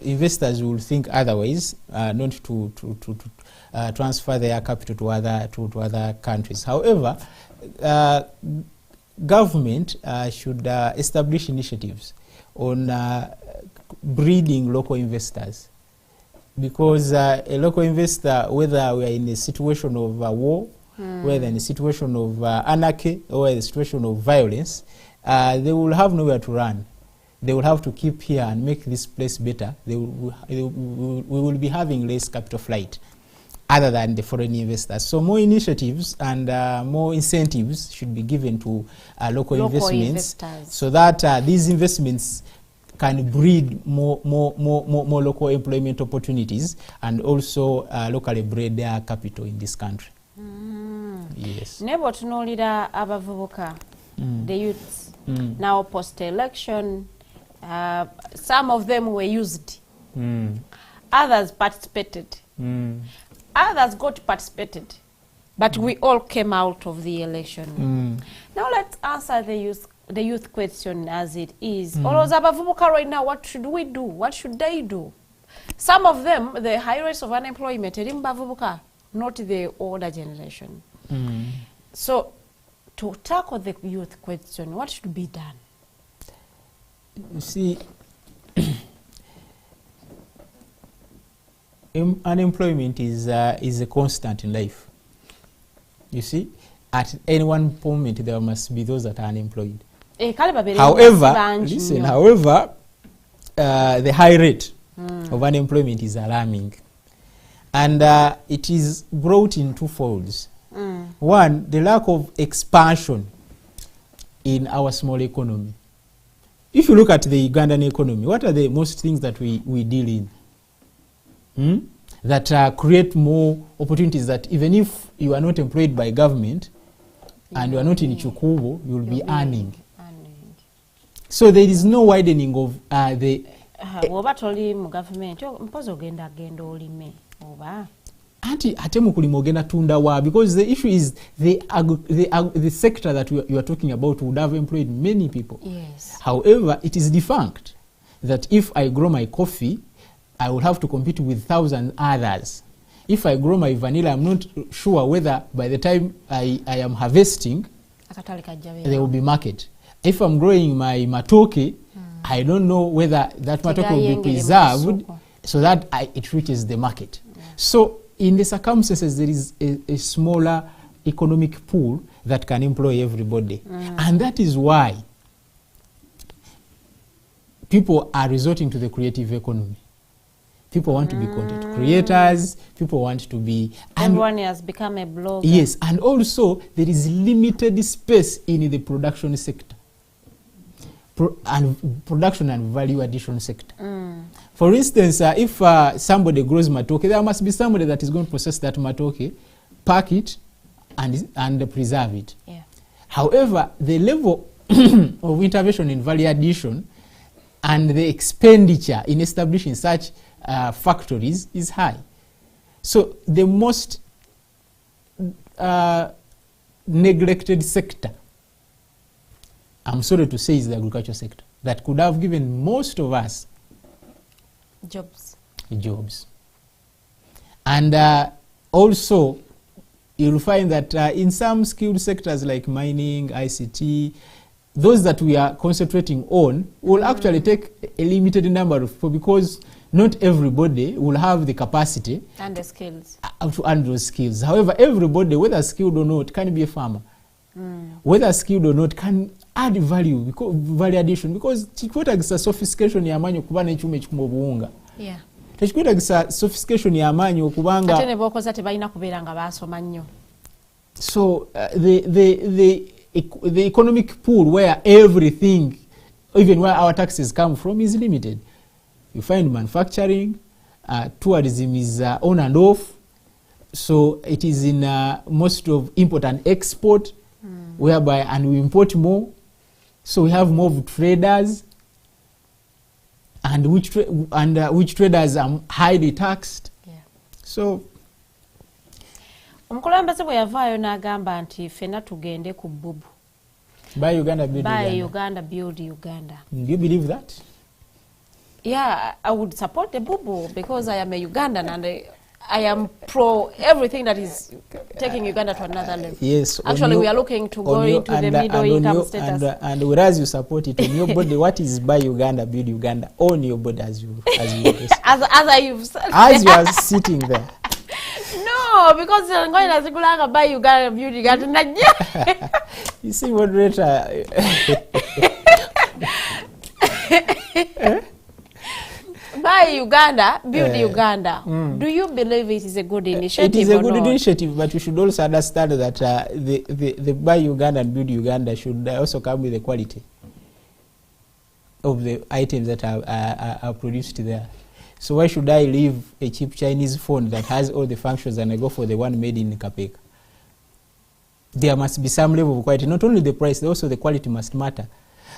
investors will think otherwise, not to transfer their capital to other countries. However, government should establish initiatives on breeding local investors, because a local investor, whether we are in a situation of war, whether in a situation of anarchy or in a situation of violence, they will have nowhere to run. They will have to keep here and make this place better. We will be having less capital flight other than the foreign investors. So more initiatives and more incentives should be given to local investments, so that these investments can breed more local employment opportunities and also locally bred capital in this country. Yes. Nebo tunolira abavubuka, the youths, now post-election, some of them were used, others participated. Others got participated, but we all came out of the election. Now let's answer the youth question as it is. Oloza abavubuka right now, what should we do? What should they do? Some of them, the high rates of unemployment, bavubuka, not the older generation. So to tackle the youth question, what should be done? You see, unemployment is a constant in life. You see, at any one moment there must be those that are unemployed. However, listen, the high rate of unemployment is alarming, and it is brought in two folds. One, the lack of expansion in our small economy. If you look at the Ugandan economy, what are the most things that we deal in? That create more opportunities, that even if you are not employed by government and you are not in Chukubo, you will be earning. So there is no widening of the... Because the issue is the sector that you are talking about would have employed many people. Yes. However, it is defunct that if I grow my coffee, I will have to compete with 1,000 others. If I grow my vanilla, I'm not sure whether by the time I am harvesting, there will be market. If I'm growing my matoke, I don't know whether that matoke will be preserved so that it reaches the market. So in the circumstances, there is a smaller economic pool that can employ everybody. And that is why people are resorting to the creative economy. People want to be content creators, people want to be... Everyone has become a blogger. Yes, and also there is limited space in the production sector. Production and value addition sector. For instance, if somebody grows matoke, there must be somebody that is going to process that matoke, pack it, and preserve it. Yeah. However, the level of intervention in value addition and the expenditure in establishing such factories is high. So the most neglected sector, I'm sorry to say, is the agriculture sector, that could have given most of us jobs. And also, you'll find that in some skilled sectors like mining, ICT, those that we are concentrating on will actually take a limited number of people, because not everybody will have the capacity and the skills to earn those skills. However, everybody, whether skilled or not, can be a farmer. Whether skilled or not, can add value, value addition, because chikwetagisa sophistication yamanyi okuba n'ekyuma ekikuma obuwunga. Yeah. Tekikwetagisa sophistication yamanyi okubanga ate ne bokoza tebalina kubeera nga baasoma nnyo. So the economic pool where everything, even where our taxes come from, is limited. You find manufacturing, tourism is on and off. So it is in most of import and export, whereby, and we import more. So we have more traders, and which traders are highly taxed. Yeah. So omukulembeze bwe yavaayo n'agamba nti ffenna tugende ku bubu. Buy Uganda, build Buy Uganda. Uganda, build Uganda. Do you believe that? Yeah, I would support the bubu because I am a Ugandan and I am pro everything that is taking Uganda to another level. Yes. Actually, we are looking to go into the middle income status. And whereas you support it on your body, what is Buy Uganda, build Uganda on your body as you as you've said. As you are sitting there. No, because you're going to Buy Uganda, build Uganda. You see, moderator. Buy Uganda, build Uganda. Do you believe it is a good initiative? It is a good initiative, but we should also understand that the Buy Uganda and build Uganda should also come with the quality of the items that are produced there. So why should I leave a cheap Chinese phone that has all the functions and I go for the one made in Kapeka? There must be some level of quality. Not only the price, also the quality must matter.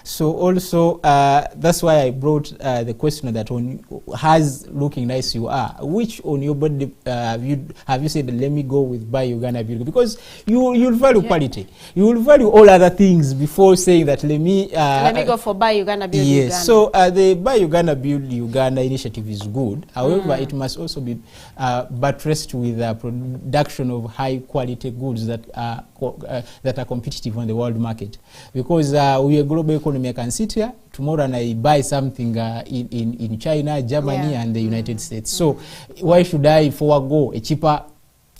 So also, that's why I brought the question that on has looking nice you are, which on your body have you said, let me go with Buy Uganda, build? Because you'll value quality. You will value all other things before saying that let me go for Buy Uganda, build yes. Uganda. So the Buy Uganda, build Uganda initiative is good. However, it must also be buttressed with production of high quality goods that are competitive on the world market. Because we are global economy. I can sit here tomorrow and I buy something in China, Germany, and the United States. So why should I forego a cheaper,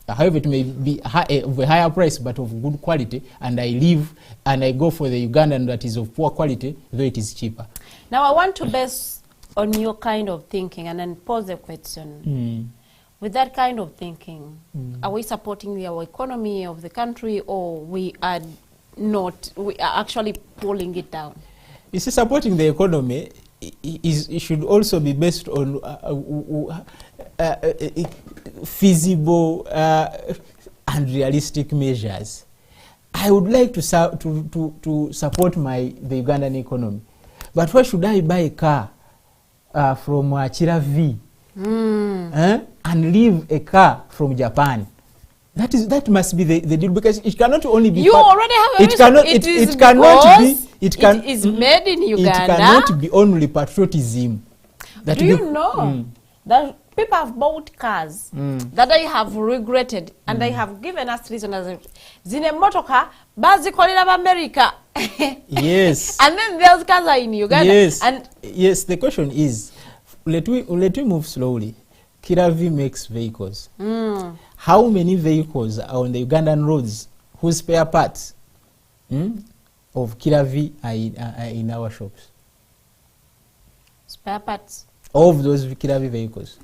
however it may be of a higher price but of good quality, and I leave and I go for the Ugandan that is of poor quality, though it is cheaper? Now I want to base on your kind of thinking and then pose the question. With that kind of thinking, are we supporting the economy of the country, or we are not, we are actually pulling it down? You see, supporting the economy it should also be based on feasible and realistic measures. I would like to support the Ugandan economy, but why should I buy a car from Chira V and leave a car from Japan? That must be the deal, because it cannot only be. You already have a it is made in Uganda. It cannot be only patriotism. That do you know that people have bought cars that they have regretted, and they have given us reason as zine motoka bazikolera ba America. Yes. And then those cars are in Uganda. Yes. And yes, the question is, let we move slowly. Kiravi makes vehicles. How many vehicles are on the Ugandan roads whose spare parts of Kiravi are in our shops? Spare parts of those Kiravi vehicles.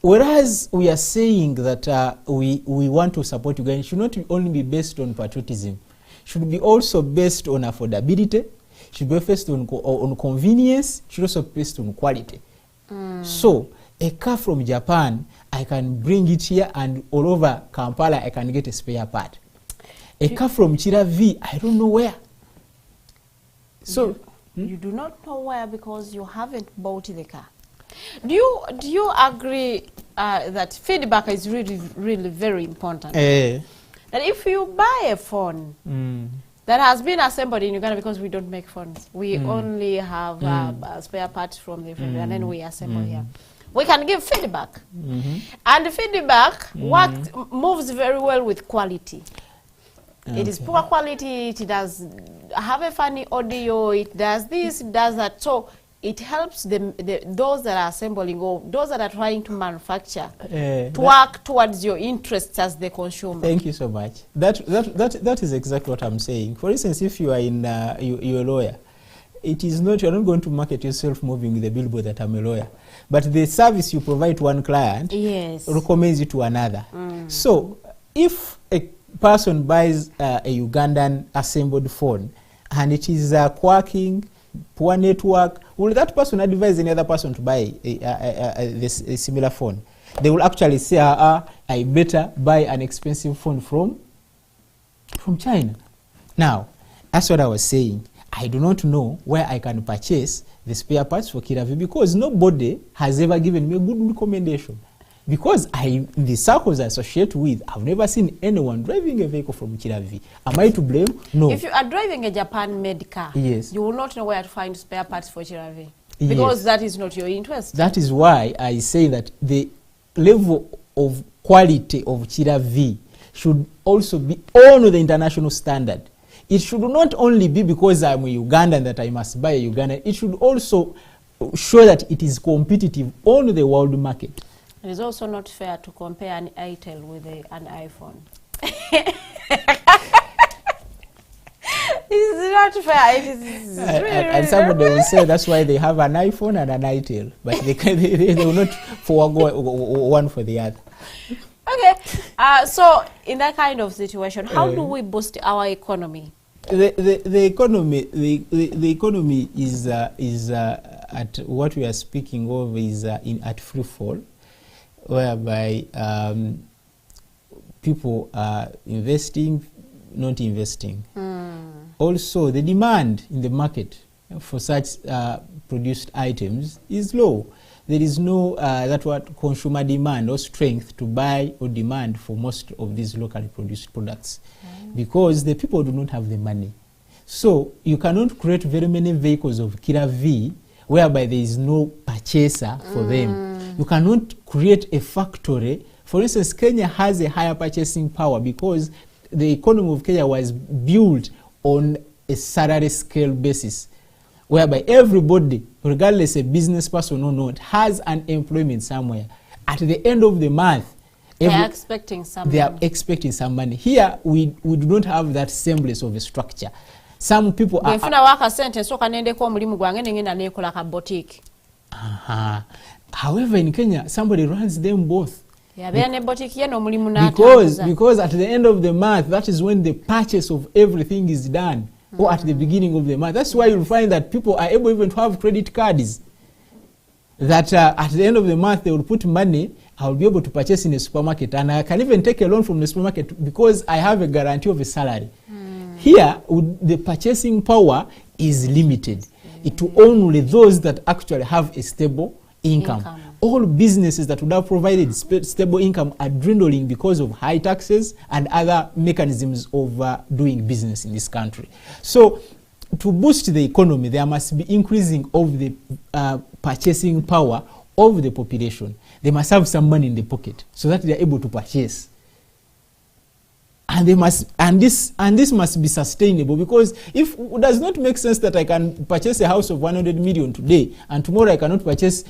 Whereas we are saying that we want to support Uganda, it should not only be based on patriotism. It should be also based on affordability. It should be based on convenience. It should also be based on quality. So a car from Japan, I can bring it here, and all over Kampala I can get a spare part. A car from Kiravi, I don't know where. So you do not know where because you haven't bought the car. Do you agree that feedback is really very important? That if you buy a phone that has been assembled in Uganda, because we don't make phones, we only have spare parts from the factory, and then we assemble here. We can give feedback, and the feedback moves very well with quality. It is poor quality. It does have a funny audio. It does this. It does that. So it helps those that are assembling or those that are trying to manufacture to work towards your interests as the consumer. Thank you so much. That is exactly what I'm saying. For instance, if you are you're a lawyer, it is not, you're not going to market yourself moving with the billboard that I'm a lawyer. But the service you provide to one client recommends it to another. So if a person buys a Ugandan assembled phone and it is quirking, poor network, will that person advise any other person to buy a similar phone? They will actually say, I better buy an expensive phone from China. Now, that's what I was saying. I do not know where I can purchase the spare parts for Kiravi because nobody has ever given me a good recommendation. Because the circles I associate with, I've never seen anyone driving a vehicle from Kiravi. Am I to blame? No. If you are driving a Japan-made car, you will not know where to find spare parts for Kiravi. Because that is not your interest. That is why I say that the level of quality of Kiravi should also be on the international standard. It should not only be because I'm a Ugandan that I must buy a Ugandan. It should also show that it is competitive on the world market. It is also not fair to compare an itel with an iPhone. It's not fair. It is really, and somebody will say that's why they have an iPhone and an itel, but they will not forego one for the other. Okay, so in that kind of situation, how do we boost our economy? The economy is at what we are speaking of is at free fall, whereby people are investing, not investing. Also, the demand in the market for such produced items is low. There is no consumer demand or strength to buy or demand for most of these locally produced products because the people do not have the money. So you cannot create very many vehicles of Kiravi whereby there is no purchaser for them. You cannot create a factory. For instance, Kenya has a higher purchasing power because the economy of Kenya was built on a salary scale basis, whereby everybody, regardless a business person or not, has an employment somewhere. At the end of the month, they are expecting some money. Here, we do not have that semblance of a structure. Some people are... However, in Kenya, somebody runs them both. Because at the end of the month, that is when the purchase of everything is done. Or at the beginning of the month. That's why you'll find that people are able even to have credit cards. That at the end of the month, they will put money, I'll be able to purchase in a supermarket. And I can even take a loan from the supermarket because I have a guarantee of a salary. Here, the purchasing power is limited. It will only those that actually have a stable income. All businesses that would have provided stable income are dwindling because of high taxes and other mechanisms of doing business in this country. So to boost the economy, there must be increasing of the purchasing power of the population. They must have some money in the pocket so that they are able to purchase. And they must, and this must be sustainable, because if it does not make sense that I can purchase a house of 100 million today and tomorrow I cannot purchase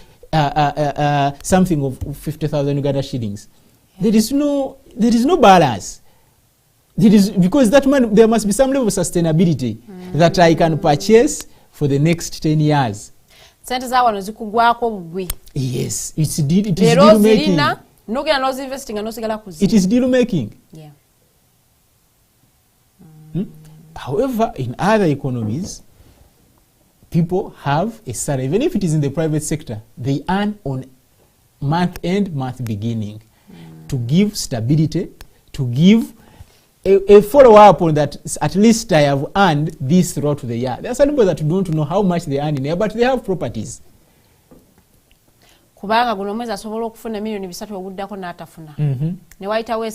something of 50,000 Uganda shillings. There is no balance. Because that money, there must be some level of sustainability that I can purchase for the next 10 years. Yes, it is deal making. It is deal making. Yeah. However, in other economies, people have a salary. Even if it is in the private sector, they earn on month end, month beginning to give stability, to give a follow-up on that. At least I have earned this throughout the year. There are some people that don't know how much they earn in a year, but they have properties. Kubanga guno mwezi asobola okufuna milioni 3 oguddako n'atafuna. Ne waitawo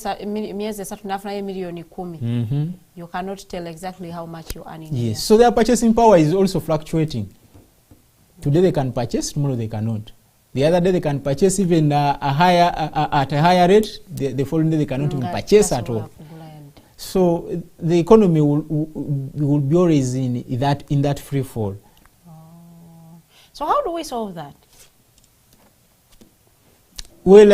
myezi 3 n'afuna milioni 10. You cannot tell exactly how much you earn in a year. Yes, so their purchasing power is also fluctuating. Today they can purchase, tomorrow they cannot. The other day they can purchase even at a higher rate. The following day they cannot even purchase at all. So the economy will be always in that free fall. So how do we solve that? Well,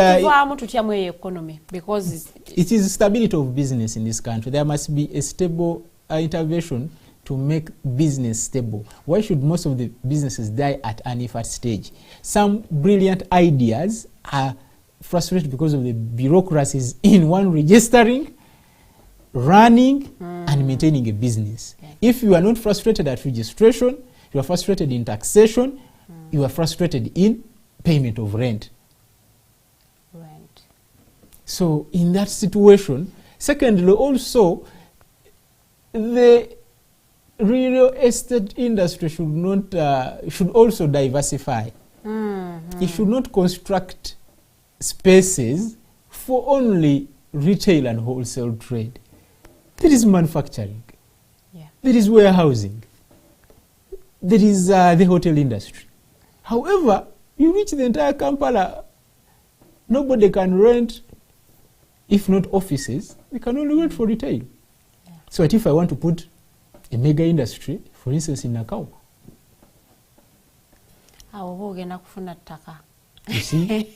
economy, because it is stability of business in this country. There must be a stable intervention to make business stable. Why should most of the businesses die at an infant stage? Some brilliant ideas are frustrated because of the bureaucracies in one registering, running, and maintaining a business. Okay. If you are not frustrated at registration, you are frustrated in taxation, you are frustrated in payment of rent. So in that situation, secondly, also the real estate industry should also diversify. It should not construct spaces for only retail and wholesale trade. There is manufacturing. Yeah. There is warehousing. There is the hotel industry. However, you reach the entire Kampala, nobody can rent. If not offices, we can only rent for retail. Yeah. So what if I want to put a mega industry, for instance, in Nakao? You see?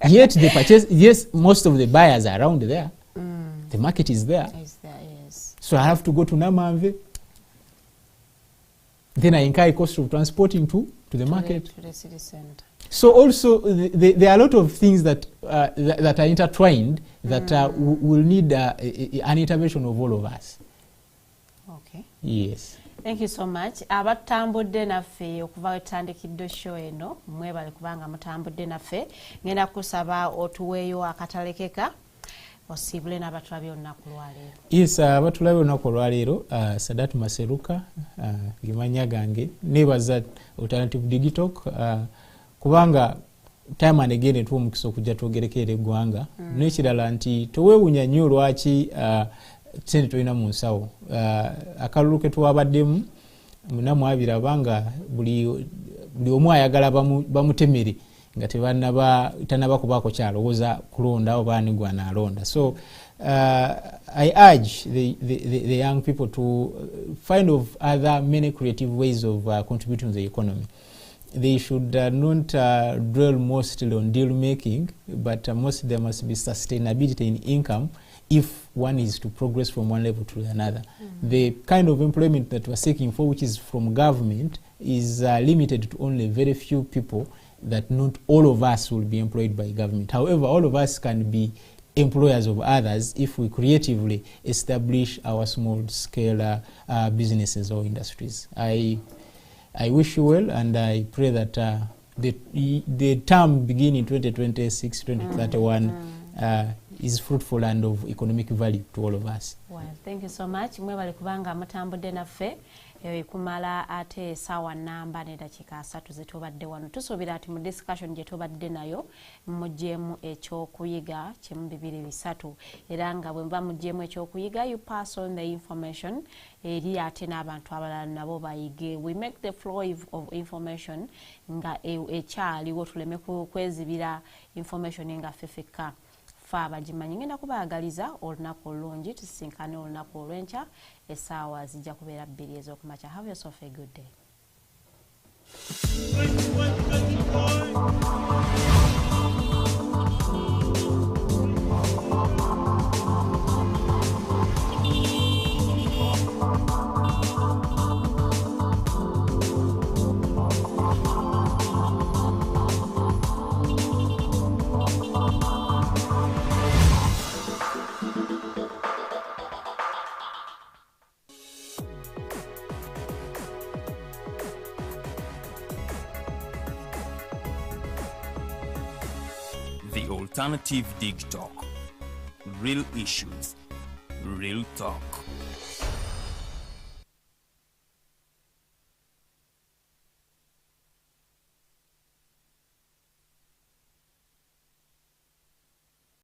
Yet they purchase, yes, most of the buyers are around there. The market is there. Yes. So I have to go to Namamve. Then I incur cost of transporting to the market. To the city center. So also there are a lot of things that that are intertwined that will need an intervention of all of us. Okay. Yes. Thank you so much. Abatambudde naffe okuva wetandikidde show eno mwebale kubanga mutambudde naffe ngenda kusaba otuweeyo akatalekeka osibule n'abatulabye olunaku lwaleero. Yes, abatulabye olunaku lwaleero Sadat Maseruka gimanya gange nebaza Alternative Digital kubanga time and again etuwa omukisa okujja twogerekera eggwanga n'ekirala nti toweewunya nnyo lwaki sente tolina mu nsawo. Akalulu ke twabaddemu munamu abirabanga buli omu ayagala bamutemere nga tanaba kubaako kyalowooza kulonda oba ni gwana alonda. So I urge the young people to find of other many creative ways of contributing to the economy. They should not dwell mostly on deal making, but mostly there must be sustainability in income if one is to progress from one level to another. The kind of employment that we're seeking for, which is from government, is limited to only very few people, that not all of us will be employed by government. However, all of us can be employers of others if we creatively establish our small-scale businesses or industries. I wish you well, and I pray that the term beginning 2026-2031 is fruitful and of economic value to all of us. Well, thank you so much. Mwebale kubanga mutambudde naffe kumala ate sawa namba n'eddakiika 3 zetubadde wano. Tusuubira ati mu discussion gye tubadde nayo muggyemu ekyokuyiga kimu 2 3 era nga bwe muba muggyemu ekyokuyiga, you pass on the information eri ate n'abantu abalala nabo bayige. We make the flow of information nga ekyaliwo tuleme kwezibira information nga fefeka abagimanyi. Ngenda kubaagaliza olunaku olulungi, tusisinkane olunaku olw'enkya essaawa zijja kubeera 2 ez'okumakya. Have yourself a good day. The Alternative Dig Talk. Real issues, real talk.